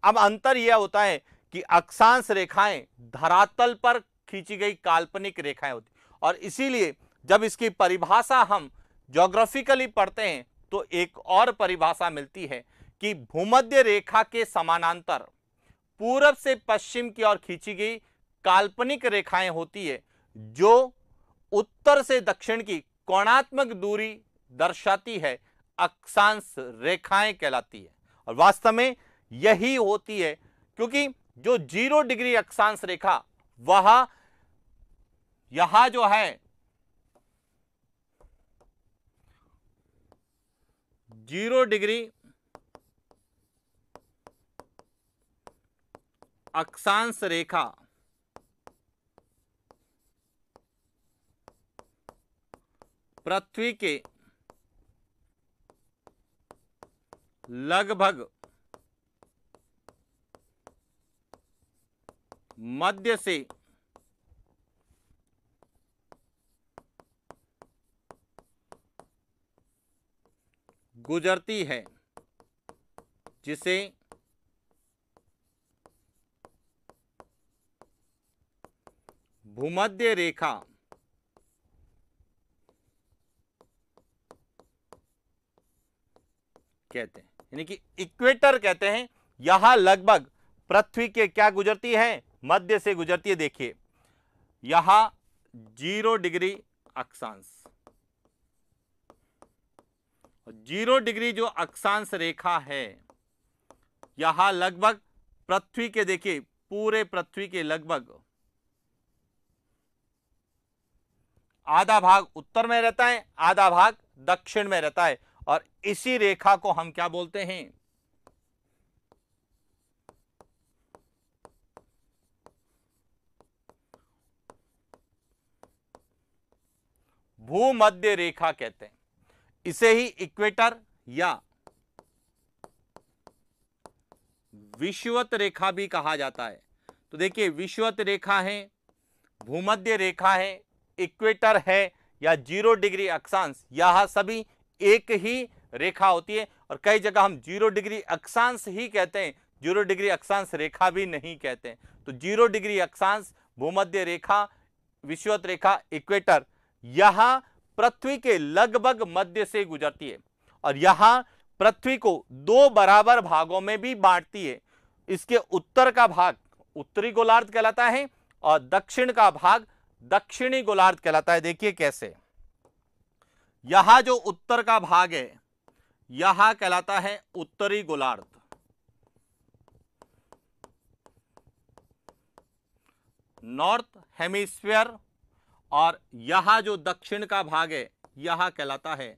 अब अंतर यह होता है कि अक्षांश रेखाएं धरातल पर खींची गई काल्पनिक रेखाएं होती, और इसीलिए जब इसकी परिभाषा हम ज्योग्राफिकली पढ़ते हैं तो एक और परिभाषा मिलती है कि भूमध्य रेखा के समानांतर पूरब से पश्चिम की ओर खींची गई काल्पनिक रेखाएं होती है, जो उत्तर से दक्षिण की कोणात्मक दूरी दर्शाती है, अक्षांश रेखाएं कहलाती है। और वास्तव में यही होती है, क्योंकि जो 0 डिग्री अक्षांश रेखा वह यहां जो है 0 डिग्री अक्षांश रेखा पृथ्वी के लगभग मध्य से गुजरती है, जिसे भूमध्य रेखा कहते हैं, यानी कि इक्वेटर कहते हैं। यहां लगभग पृथ्वी के क्या गुजरती है, मध्य से गुजरती है। देखिए यहां 0 डिग्री अक्षांश, 0 डिग्री जो अक्षांश रेखा है यहां लगभग पृथ्वी के, देखिए पूरे पृथ्वी के लगभग आधा भाग उत्तर में रहता है, आधा भाग दक्षिण में रहता है, और इसी रेखा को हम क्या बोलते हैं, भूमध्य रेखा कहते हैं। इसे ही इक्वेटर या विषुवत रेखा भी कहा जाता है। तो देखिए विषुवत रेखा है, भूमध्य रेखा है, इक्वेटर है या 0 डिग्री अक्षांश, यह सभी एक ही रेखा होती है। और कई जगह हम 0 डिग्री अक्षांश ही कहते हैं, 0 डिग्री अक्षांश रेखा भी नहीं कहते हैं। तो 0 डिग्री अक्षांश, भूमध्य रेखा, विषुवत रेखा, इक्वेटर, यहां पृथ्वी के लगभग मध्य से गुजरती है और यहां पृथ्वी को 2 बराबर भागों में भी बांटती है। इसके उत्तर का भाग उत्तरी गोलार्ध कहलाता है और दक्षिण का भाग दक्षिणी गोलार्ध कहलाता है। देखिए कैसे, यहां जो उत्तर का भाग है यहां कहलाता है उत्तरी गोलार्ध, नॉर्थ हेमिस्फीयर, और यहां जो दक्षिण का भाग है यहां कहलाता है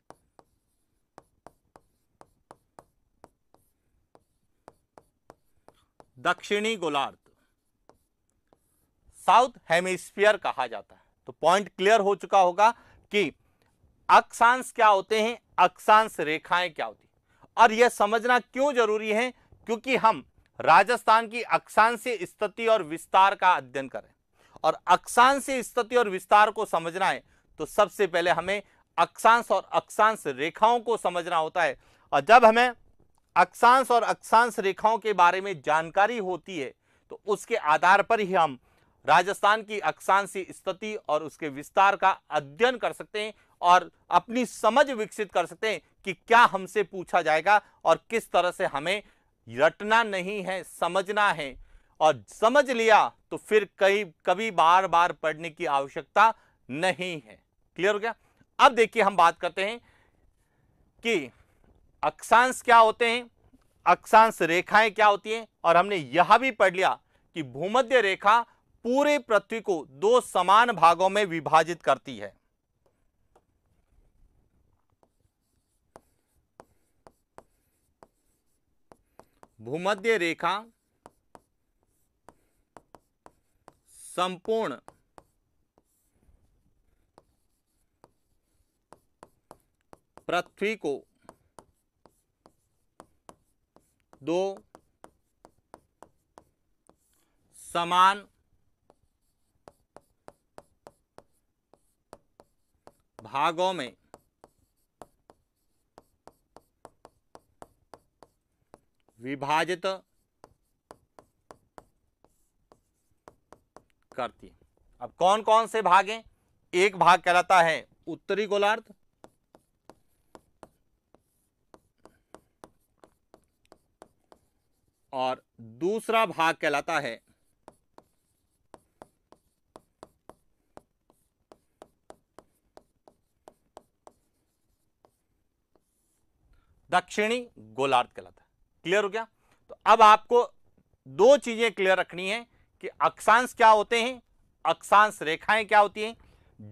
दक्षिणी गोलार्ध, साउथ हेमिस्फीयर कहा जाता है। तो पॉइंट क्लियर हो चुका होगा कि अक्षांश क्या होते हैं, अक्षांश रेखाएं क्या होती हैं, और यह समझना क्यों जरूरी है, क्योंकि हम राजस्थान की अक्षांशीय स्थिति और विस्तार का अध्ययन करें, और अक्षांशीय स्थिति और विस्तार को समझना है तो सबसे पहले हमें अक्षांश और अक्षांश रेखाओं को समझना होता है। और जब हमें अक्षांश और अक्षांश रेखाओं के बारे में जानकारी होती है तो उसके आधार पर ही हम राजस्थान की अक्षांशीय स्थिति और उसके विस्तार का अध्ययन कर सकते हैं और अपनी समझ विकसित कर सकते हैं कि क्या हमसे पूछा जाएगा और किस तरह से हमें रटना नहीं है, समझना है। और समझ लिया तो फिर कभी बार बार पढ़ने की आवश्यकता नहीं है। क्लियर हो गया? अब देखिए हम बात करते हैं कि अक्षांश क्या होते हैं, अक्षांश रेखाएं क्या होती हैं, और हमने यह भी पढ़ लिया कि भूमध्य रेखा पूरे पृथ्वी को दो समान भागों में विभाजित करती है। भूमध्य रेखा संपूर्ण पृथ्वी को दो समान भागों में विभाजित करती है। अब कौन कौन से भाग हैं? एक भाग कहलाता है उत्तरी गोलार्ध, और दूसरा भाग कहलाता है दक्षिणी गोलार्ध कहलाता है। क्लियर हो गया? तो अब आपको दो चीजें क्लियर रखनी है कि अक्षांश क्या होते हैं, अक्षांश रेखाएं क्या होती हैं,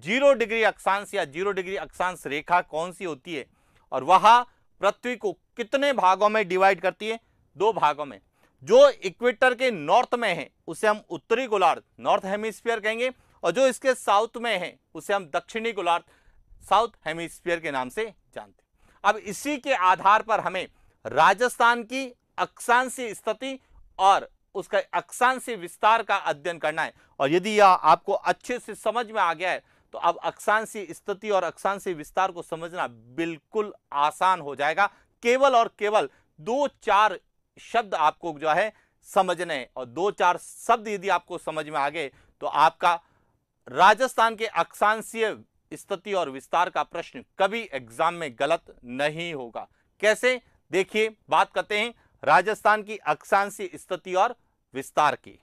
0 डिग्री अक्षांश या 0 डिग्री अक्षांश रेखा कौन सी होती है, और वह पृथ्वी को कितने भागों में डिवाइड करती है? दो भागों में। जो इक्वेटर के नॉर्थ में है उसे हम उत्तरी गोलार्ध, नॉर्थ हेमिस्फीयर कहेंगे, और जो इसके साउथ में है उसे हम दक्षिणी गोलार्ध, साउथ हेमिस्फीयर के नाम से जानते हैं। अब इसी के आधार पर हमें राजस्थान की अक्षांशीय स्थिति और उसका अक्षांशीय विस्तार का अध्ययन करना है। और यदि यह आपको अच्छे से समझ में आ गया है तो अब अक्षांशीय स्थिति और अक्षांशीय विस्तार को समझना बिल्कुल आसान हो जाएगा। केवल और केवल 2-4 शब्द आपको जो है समझने हैं, और 2-4 शब्द यदि आपको समझ में आ गए तो आपका राजस्थान के अक्षांशीय स्थिति और विस्तार का प्रश्न कभी एग्जाम में गलत नहीं होगा। कैसे? देखिए, बात करते हैं राजस्थान की अक्षांशीय स्थिति और विस्तार की।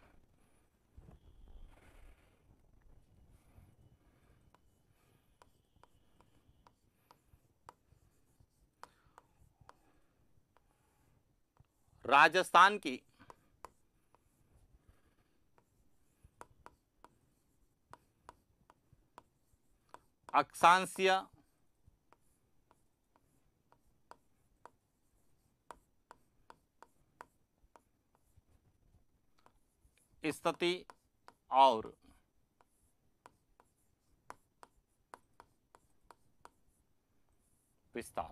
राजस्थान की अक्षांशीय स्थिति और विस्तार।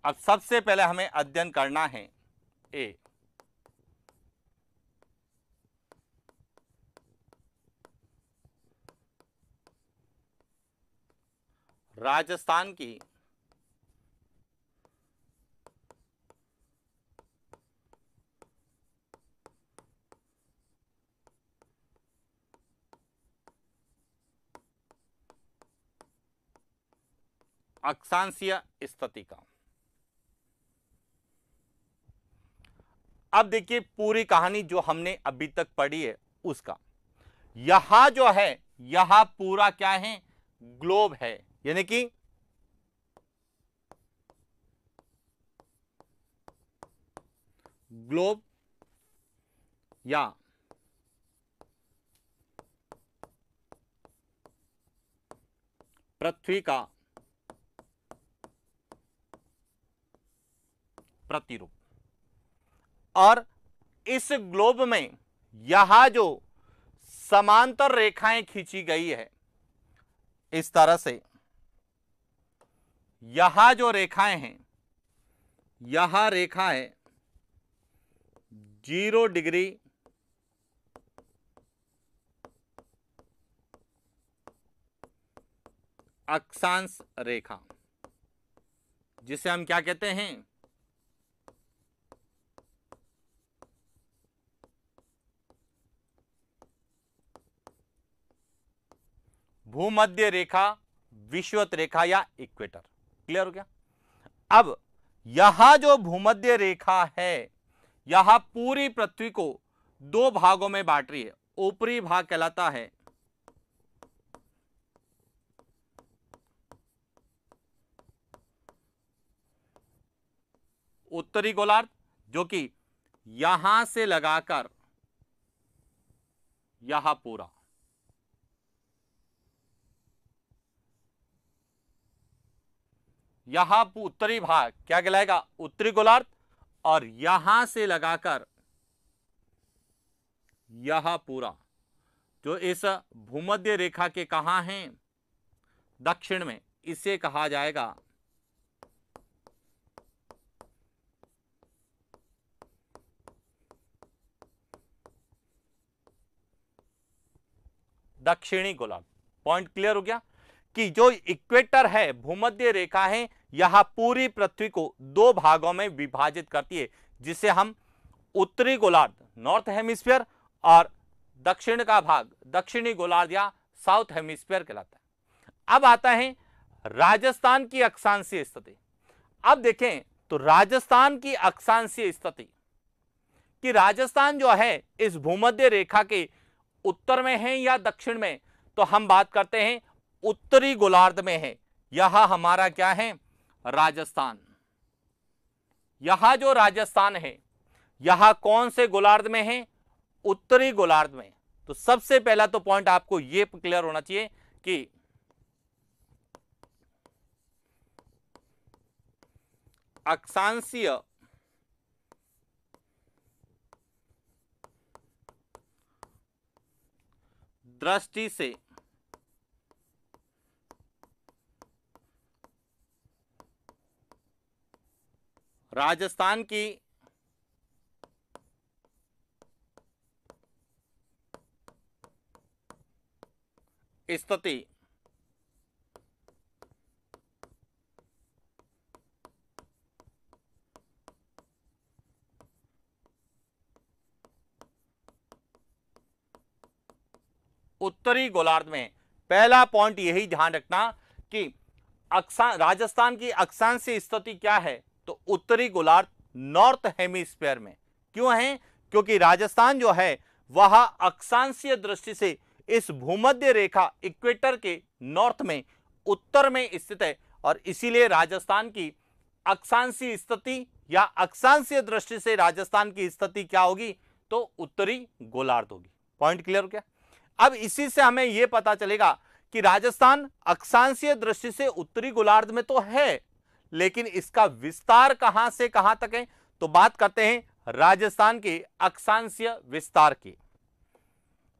अब सबसे पहले हमें अध्ययन करना है ए, राजस्थान की अक्षांशीय स्थिति का। अब देखिए पूरी कहानी जो हमने अभी तक पढ़ी है उसका, यहां जो है यहां पूरा क्या है? ग्लोब है, यानी कि ग्लोब या पृथ्वी का प्रतिरूप। और इस ग्लोब में यहां जो समांतर रेखाएं खींची गई है। इस तरह से यहां जो रेखाएं हैं, यहां रेखा है 0 डिग्री अक्षांश रेखा, जिसे हम क्या कहते हैं, भूमध्य रेखा, विषुवत रेखा या इक्वेटर। क्लियर हो गया? अब यहां जो भूमध्य रेखा है, यहां पूरी पृथ्वी को दो भागों में बांट रही है। ऊपरी भाग कहलाता है उत्तरी गोलार्ध, जो कि यहां से लगाकर यहां पूरा, यहां उत्तरी भाग क्या कहलाएगा, उत्तरी गोलार्ध, और यहां से लगाकर यहां पूरा जो इस भूमध्य रेखा के कहां हैं, दक्षिण में, इसे कहा जाएगा दक्षिणी गोलार्ध। पॉइंट क्लियर हो गया कि जो इक्वेटर है, भूमध्य रेखा है, यह पूरी पृथ्वी को दो भागों में विभाजित करती है, जिसे हम उत्तरी गोलार्ध, नॉर्थ हेमिस्फीयर, और दक्षिण का भाग दक्षिणी गोलार्ध या साउथ हेमिस्फीयर कहलाता है। अब आता है राजस्थान की अक्षांशीय स्थिति। अब देखें तो राजस्थान की अक्षांशीय स्थिति, कि राजस्थान जो है इस भूमध्य रेखा के उत्तर में है या दक्षिण में, तो हम बात करते हैं उत्तरी गोलार्ध में है। यह हमारा क्या है, राजस्थान। यह जो राजस्थान है, यह कौन से गोलार्ध में है, उत्तरी गोलार्ध में। तो सबसे पहला तो पॉइंट आपको यह क्लियर होना चाहिए कि अक्षांशीय दृष्टि से राजस्थान की स्थिति उत्तरी गोलार्ध में। पहला पॉइंट यही ध्यान रखना कि राजस्थान की अक्षांशीय स्थिति क्या है, तो उत्तरी गोलार्ध, नॉर्थ हेमिस्फीयर में। क्यों है? क्योंकि राजस्थान जो है वह अक्षांशीय दृष्टि से इस भूमध्य रेखा इक्वेटर के नॉर्थ में, उत्तर में स्थित है, और इसीलिए राजस्थान की अक्षांशीय स्थिति या अक्षांशीय दृष्टि से राजस्थान की स्थिति क्या होगी, तो उत्तरी गोलार्ध होगी। पॉइंट क्लियर हो गया? अब इसी से हमें यह पता चलेगा कि राजस्थान अक्षांशीय दृष्टि से उत्तरी गोलार्ध में तो है, लेकिन इसका विस्तार कहां से कहां तक है, तो बात करते हैं राजस्थान के अक्षांशीय विस्तार की।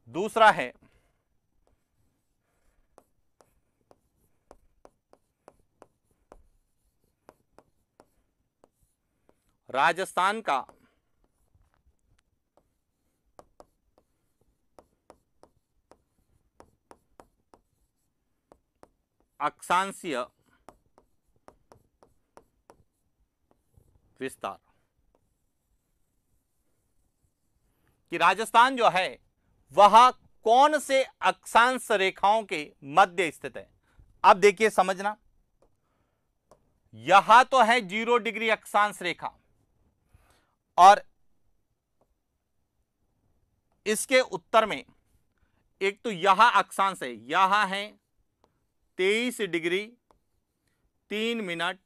दूसरा है राजस्थान का अक्षांशीय विस्तार, कि राजस्थान जो है वह कौन से अक्षांश रेखाओं के मध्य स्थित है। अब देखिए समझना, यहां तो है 0 डिग्री अक्षांश रेखा, और इसके उत्तर में एक तो यहां अक्षांश है, यहां है 23 डिग्री 3 मिनट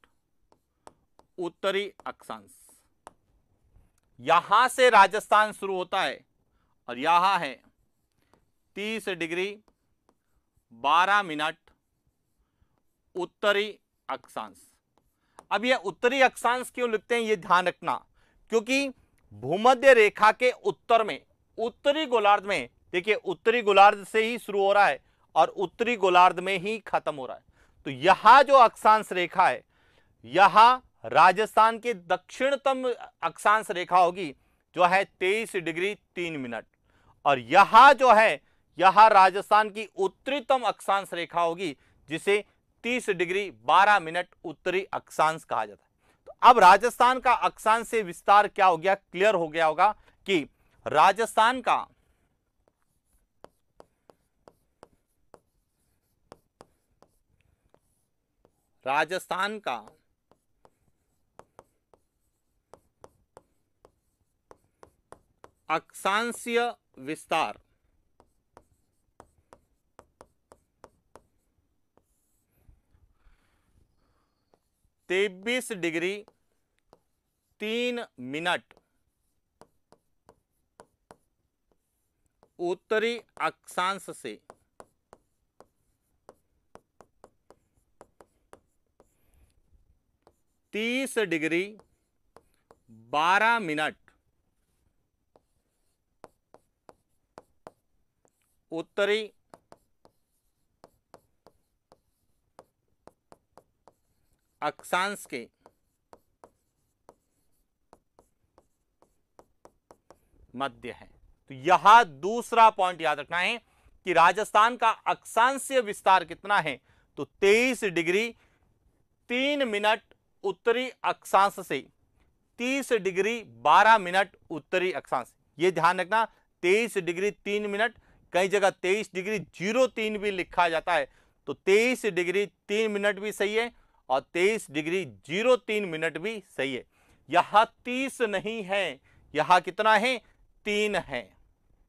उत्तरी अक्षांश। यहां से राजस्थान शुरू होता है और यहां है 30 डिग्री 12 मिनट उत्तरी अक्षांश। अब यह उत्तरी अक्षांश क्यों लिखते हैं, यह ध्यान रखना, क्योंकि भूमध्य रेखा के उत्तर में, उत्तरी गोलार्ध में देखिए उत्तरी गोलार्ध से ही शुरू हो रहा है और उत्तरी गोलार्ध में ही खत्म हो रहा है। तो यहां जो अक्षांश रेखा है, यहां राजस्थान के दक्षिणतम अक्षांश रेखा होगी जो है 23 डिग्री 3 मिनट, और यहां जो है यहां राजस्थान की उत्तरीतम अक्षांश रेखा होगी जिसे 30 डिग्री 12 मिनट उत्तरी अक्षांश कहा जाता है। तो अब राजस्थान का अक्षांश से विस्तार क्या हो गया, क्लियर हो गया होगा कि राजस्थान का अक्षांशीय विस्तार 23 डिग्री 3 मिनट उत्तरी अक्षांश से 30 डिग्री 12 मिनट उत्तरी अक्षांश के मध्य है। तो यहां दूसरा पॉइंट याद रखना है कि राजस्थान का अक्षांशीय विस्तार कितना है, तो 23 डिग्री 3 मिनट उत्तरी अक्षांश से 30 डिग्री 12 मिनट उत्तरी अक्षांश। यह ध्यान रखना 23 डिग्री 3 मिनट, कई जगह 23 डिग्री 03 भी लिखा जाता है, तो 23 डिग्री 3 मिनट भी सही है और 23 डिग्री 03 मिनट भी सही है। यहां 30 नहीं है, यहां कितना है, 3 है।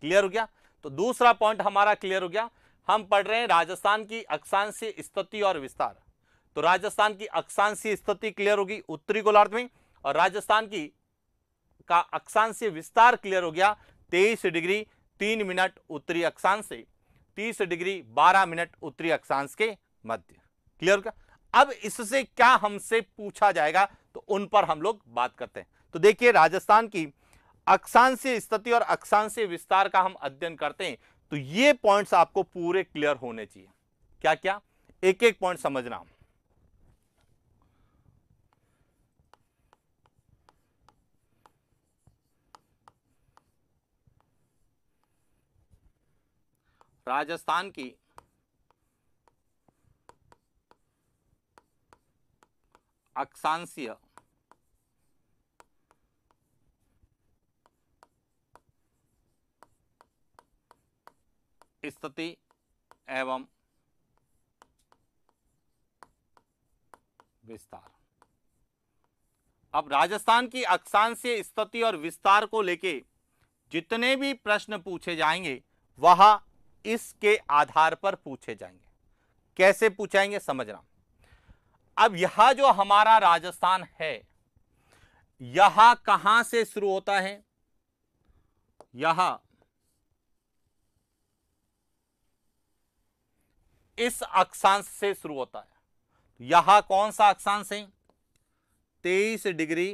क्लियर हो गया। तो दूसरा पॉइंट हमारा क्लियर हो गया। हम पढ़ रहे हैं राजस्थान की अक्षांशीय स्थिति और विस्तार। तो राजस्थान की अक्षांशीय स्थिति क्लियर होगी उत्तरी गोलार्ध में, और राजस्थान की का अक्षांशीय विस्तार क्लियर हो गया 23 डिग्री 3 मिनट उत्तरी अक्षांश से 30 डिग्री 12 मिनट उत्तरी अक्षांश के मध्य। क्लियर हो गया। अब इससे क्या हमसे पूछा जाएगा, तो उन पर हम लोग बात करते हैं। तो देखिए राजस्थान की अक्षांशीय स्थिति और अक्षांशीय विस्तार का हम अध्ययन करते हैं, तो ये पॉइंट्स आपको पूरे क्लियर होने चाहिए। क्या क्या, एक एक पॉइंट समझना। राजस्थान की अक्षांशीय स्थिति एवं विस्तार। अब राजस्थान की अक्षांशीय स्थिति और विस्तार को लेके जितने भी प्रश्न पूछे जाएंगे वह इसके आधार पर पूछे जाएंगे। कैसे पूछाएंगे समझना। अब यह जो हमारा राजस्थान है, यह कहां से शुरू होता है, यह इस अक्षांश से शुरू होता है। यह कौन सा अक्षांश है, 23 डिग्री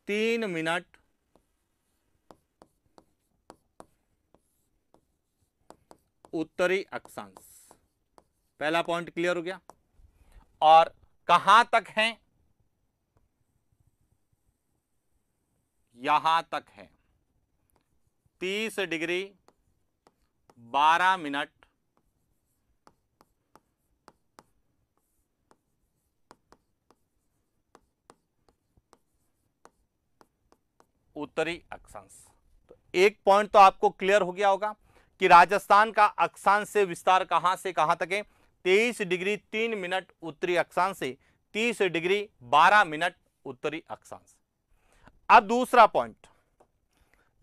3 मिनट उत्तरी अक्षांश। पहला पॉइंट क्लियर हो गया। और कहां तक है, यहां तक है 30 डिग्री 12 मिनट उत्तरी अक्षांश। तो एक पॉइंट तो आपको क्लियर हो गया होगा कि राजस्थान का अक्षांश से विस्तार कहां से कहां तक है, 23 डिग्री 3 मिनट उत्तरी अक्षांश से 30 डिग्री 12 मिनट उत्तरी अक्षांश। अब दूसरा पॉइंट,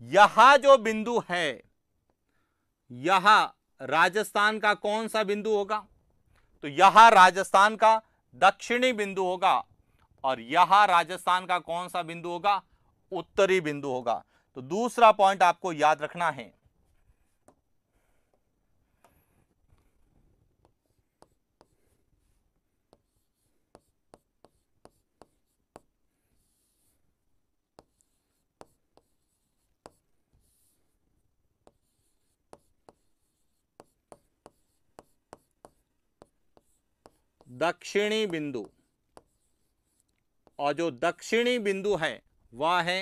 यहां जो बिंदु है, यहां राजस्थान का कौन सा बिंदु होगा, तो यहां राजस्थान का दक्षिणी बिंदु होगा, और यहां राजस्थान का कौन सा बिंदु होगा, उत्तरी बिंदु होगा। तो दूसरा पॉइंट आपको याद रखना है। दक्षिणी बिंदु, और जो दक्षिणी बिंदु है वह है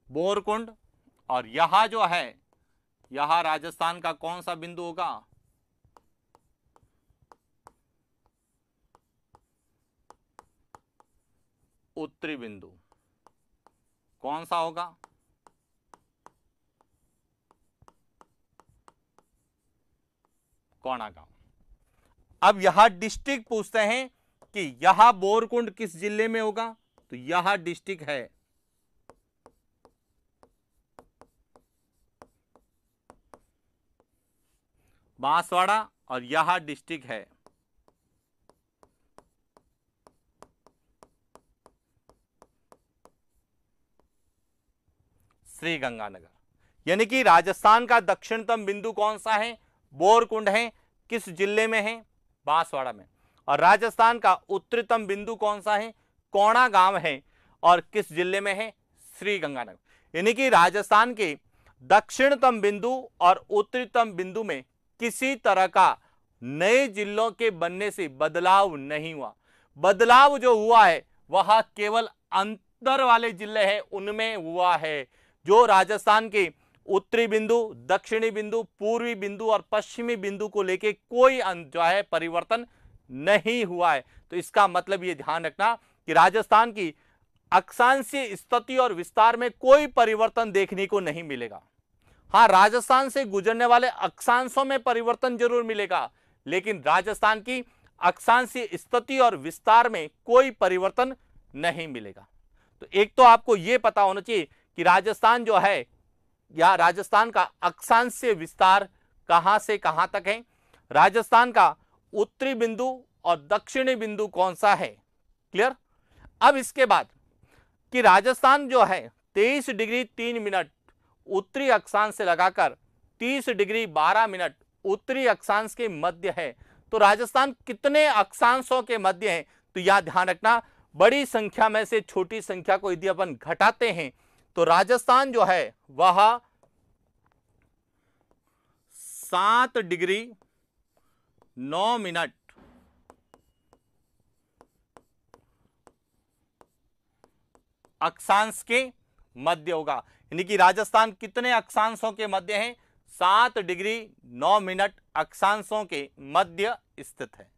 बोरकुंड, और यहां जो है यहां राजस्थान का कौन सा बिंदु होगा? उत्तरी बिंदु। कौन सा होगा? कोणागांव। अब यहां डिस्ट्रिक्ट पूछते हैं कि यहां बोरकुंड किस जिले में होगा, तो यहां डिस्ट्रिक्ट है बांसवाड़ा, और यहां डिस्ट्रिक्ट है श्रीगंगानगर। यानी कि राजस्थान का दक्षिणतम बिंदु कौन सा है? बोरकुंड है। किस जिले में है? बांसवाड़ा में। और राजस्थान का उत्तरतम बिंदु कौन सा है? कोणागांव है। और किस जिले में है? श्रीगंगानगर। यानी कि राजस्थान के दक्षिणतम बिंदु और उत्तरतम बिंदु में किसी तरह का नए जिलों के बनने से बदलाव नहीं हुआ। बदलाव जो हुआ है वह केवल अंतर वाले जिले हैं उनमें हुआ है। जो राजस्थान के उत्तरी बिंदु, दक्षिणी बिंदु, पूर्वी बिंदु और पश्चिमी बिंदु को लेके कोई जो है परिवर्तन नहीं हुआ है। तो इसका मतलब ये ध्यान रखना कि राजस्थान की अक्षांशीय स्थिति और विस्तार में कोई परिवर्तन देखने को नहीं मिलेगा। हाँ, राजस्थान से गुजरने वाले अक्षांशों में परिवर्तन जरूर मिलेगा, लेकिन राजस्थान की अक्षांशीय स्थिति और विस्तार में कोई परिवर्तन नहीं मिलेगा। तो एक तो आपको यह पता होना चाहिए कि राजस्थान जो है या राजस्थान का अक्षांशीय विस्तार कहां से कहां तक है, राजस्थान का उत्तरी बिंदु और दक्षिणी बिंदु कौन सा है। क्लियर? अब इसके बाद कि राजस्थान जो है 23 डिग्री 3 मिनट उत्तरी अक्षांश से लगाकर 30 डिग्री 12 मिनट उत्तरी अक्षांश के मध्य है। तो राजस्थान कितने अक्षांशों के मध्य है? तो यह ध्यान रखना, बड़ी संख्या में से छोटी संख्या को यदि अपन घटाते हैं तो राजस्थान जो है वह 7 डिग्री 9 मिनट अक्षांश के मध्य होगा। यानी कि राजस्थान कितने अक्षांशों के मध्य है? 7 डिग्री 9 मिनट अक्षांशों के मध्य स्थित है।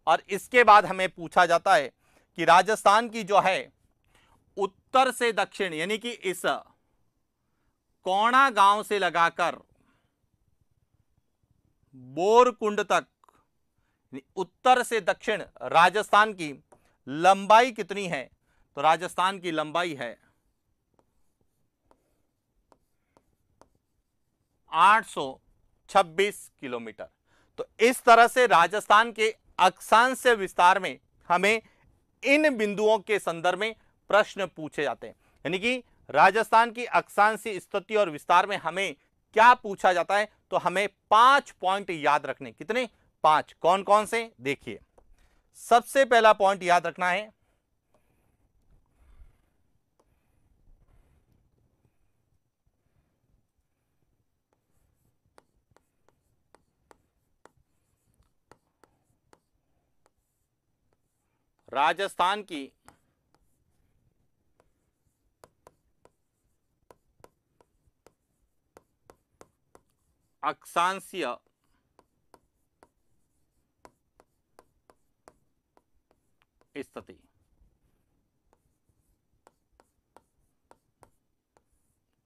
और इसके बाद हमें पूछा जाता है कि राजस्थान की जो है उत्तर से दक्षिण, यानी कि इस कोणागांव से लगाकर बोरकुंड तक उत्तर से दक्षिण राजस्थान की लंबाई कितनी है? तो राजस्थान की लंबाई है 826 किलोमीटर। तो इस तरह से राजस्थान के अक्षांशीय विस्तार में हमें इन बिंदुओं के संदर्भ में प्रश्न पूछे जाते हैं। यानी कि राजस्थान की अक्षांशीय स्थिति और विस्तार में हमें क्या पूछा जाता है? तो हमें 5 पॉइंट याद रखने। कितने? 5। कौन कौन से? देखिए, सबसे पहला पॉइंट याद रखना है राजस्थान की अक्षांशीय स्थिति।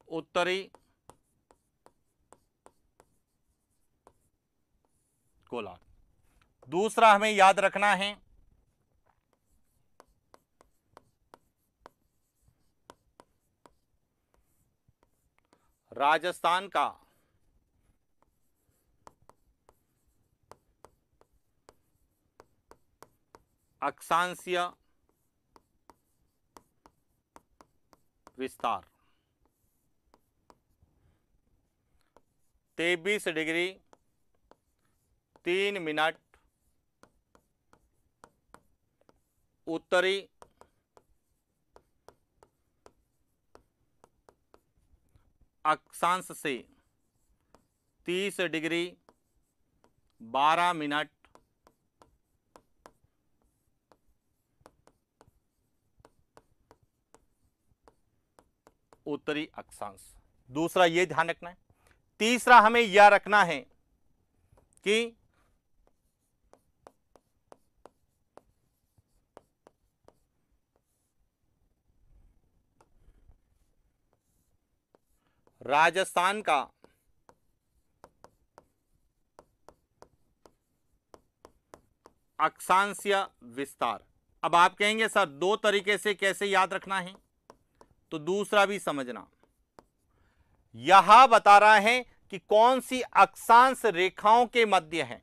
उत्तरी गोलार्ध। दूसरा हमें याद रखना है राजस्थान का अक्षांशीय विस्तार 23 डिग्री 3 मिनट उत्तरी अक्षांश से 30 डिग्री 12 मिनट उत्तरी अक्षांश। दूसरा ये ध्यान रखना है। तीसरा हमें यह रखना है कि राजस्थान का अक्षांशीय विस्तार। अब आप कहेंगे सर दो तरीके से कैसे याद रखना है, तो दूसरा भी समझना। यह बता रहा है कि कौन सी अक्षांश रेखाओं के मध्य है,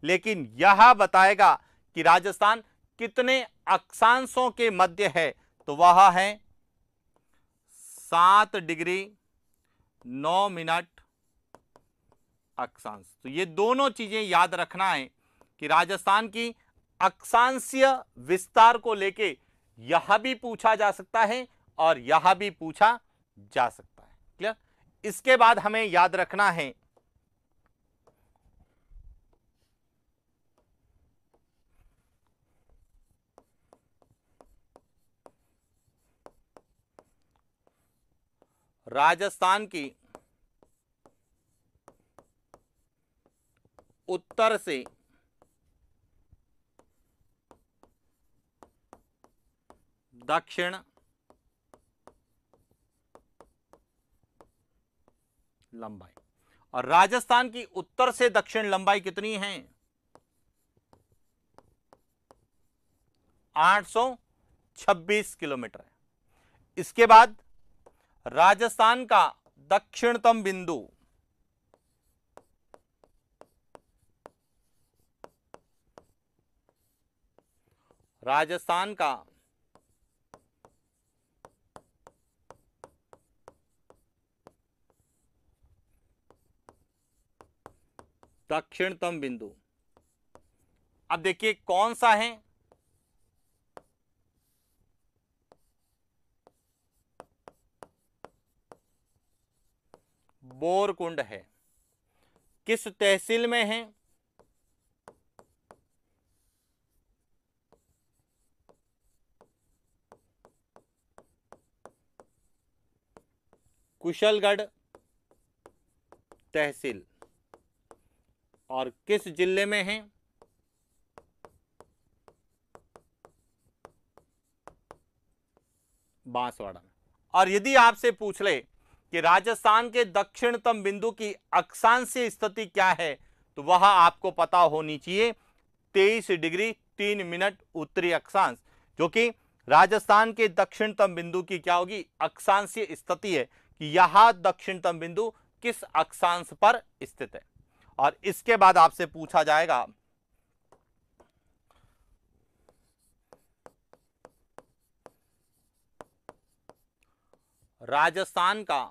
लेकिन यह बताएगा कि राजस्थान कितने अक्षांशों के मध्य है, तो वह है 7 डिग्री 9 मिनट अक्षांश। तो ये दोनों चीजें याद रखना है कि राजस्थान की अक्षांशीय विस्तार को लेके यह भी पूछा जा सकता है और यह भी पूछा जा सकता है। क्लियर? इसके बाद हमें याद रखना है राजस्थान की उत्तर से दक्षिण लंबाई, और राजस्थान की उत्तर से दक्षिण लंबाई कितनी है? 826 किलोमीटर है। इसके बाद राजस्थान का दक्षिणतम बिंदु राजस्थान का दक्षिणतम बिंदु, अब देखिए कौन सा है? बोरकुंड है। किस तहसील में है? कुशलगढ़ तहसील। और किस जिले में है? बांसवाड़ा में। और यदि आपसे पूछ ले कि राजस्थान के दक्षिणतम बिंदु की अक्षांशीय स्थिति क्या है, तो वह आपको पता होनी चाहिए 23 डिग्री 3 मिनट उत्तरी अक्षांश, जो कि राजस्थान के दक्षिणतम बिंदु की क्या होगी? अक्षांशीय स्थिति है कि यह दक्षिणतम बिंदु किस अक्षांश पर स्थित है। और इसके बाद आपसे पूछा जाएगा राजस्थान का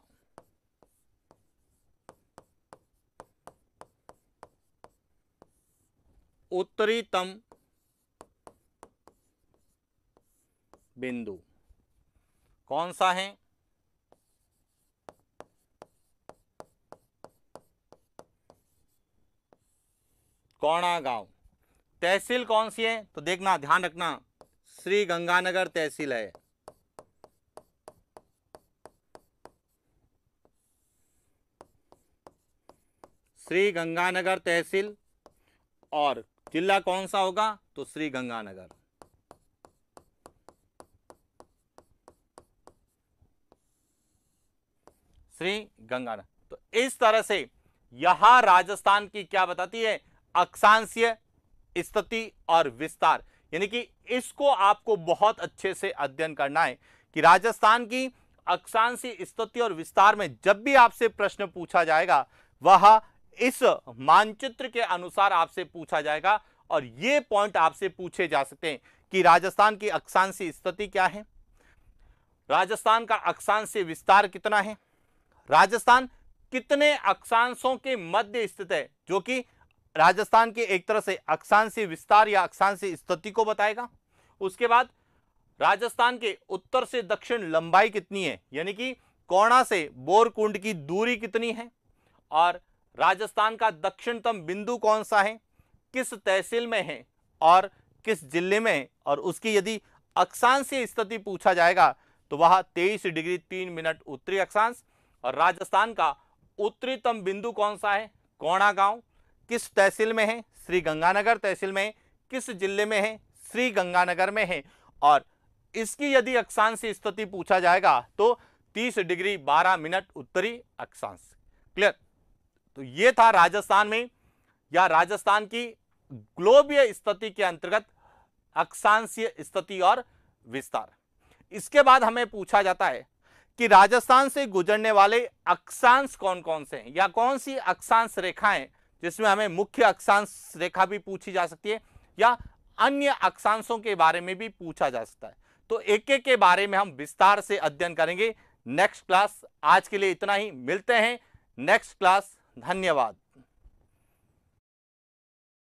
उत्तरीतम बिंदु कौन सा है? कोणागांव। तहसील कौन सी है? तो देखना, ध्यान रखना, श्री गंगानगर तहसील है। श्री गंगानगर तहसील। और जिला कौन सा होगा? तो श्री गंगानगर। श्री गंगानगर। तो इस तरह से यहां राजस्थान की क्या बताती है? अक्षांशीय स्थिति और विस्तार। यानी कि इसको आपको बहुत अच्छे से अध्ययन करना है कि राजस्थान की अक्षांशीय स्थिति और विस्तार में जब भी आपसे प्रश्न पूछा जाएगा वह इस मानचित्र के अनुसार आपसे पूछा जाएगा। और ये पॉइंट आपसे पूछे जा सकते हैं कि राजस्थान की अक्षांशीय स्थिति क्या है, राजस्थान का अक्षांशीय विस्तार कितना है, राजस्थान कितने अक्षांशों के मध्य स्थित है, जो कि राजस्थान के एक तरह से अक्षांशीय विस्तार या अक्षांशीय स्थिति को बताएगा। उसके बाद राजस्थान के उत्तर से दक्षिण लंबाई कितनी है, यानी कि कोणा से बोरकुंड की दूरी कितनी है, और राजस्थान का दक्षिणतम बिंदु कौन सा है, किस तहसील में है और किस जिले में है, और उसकी यदि अक्षांशीय स्थिति पूछा जाएगा तो वह 23 डिग्री 3 मिनट उत्तरी अक्षांश। और राजस्थान का उत्तरीतम बिंदु कौन सा है, कोणा गांव, किस तहसील में है, श्री गंगानगर तहसील में है, किस जिले में है, श्री गंगानगर में है, और इसकी यदि अक्षांशीय स्थिति पूछा जाएगा तो 30 डिग्री 12 मिनट उत्तरी अक्षांश। क्लियर। तो ये था राजस्थान में या राजस्थान की ग्लोबीय स्थिति के अंतर्गत अक्षांशीय स्थिति और विस्तार। इसके बाद हमें पूछा जाता है कि राजस्थान से गुजरने वाले अक्षांश कौन कौन से हैं, या कौन सी अक्षांश रेखाएं, जिसमें हमें मुख्य अक्षांश रेखा भी पूछी जा सकती है या अन्य अक्षांशों के बारे में भी पूछा जा सकता है। तो एक एक के बारे में हम विस्तार से अध्ययन करेंगे नेक्स्ट क्लास। आज के लिए इतना ही, मिलते हैं नेक्स्ट क्लास। धन्यवाद।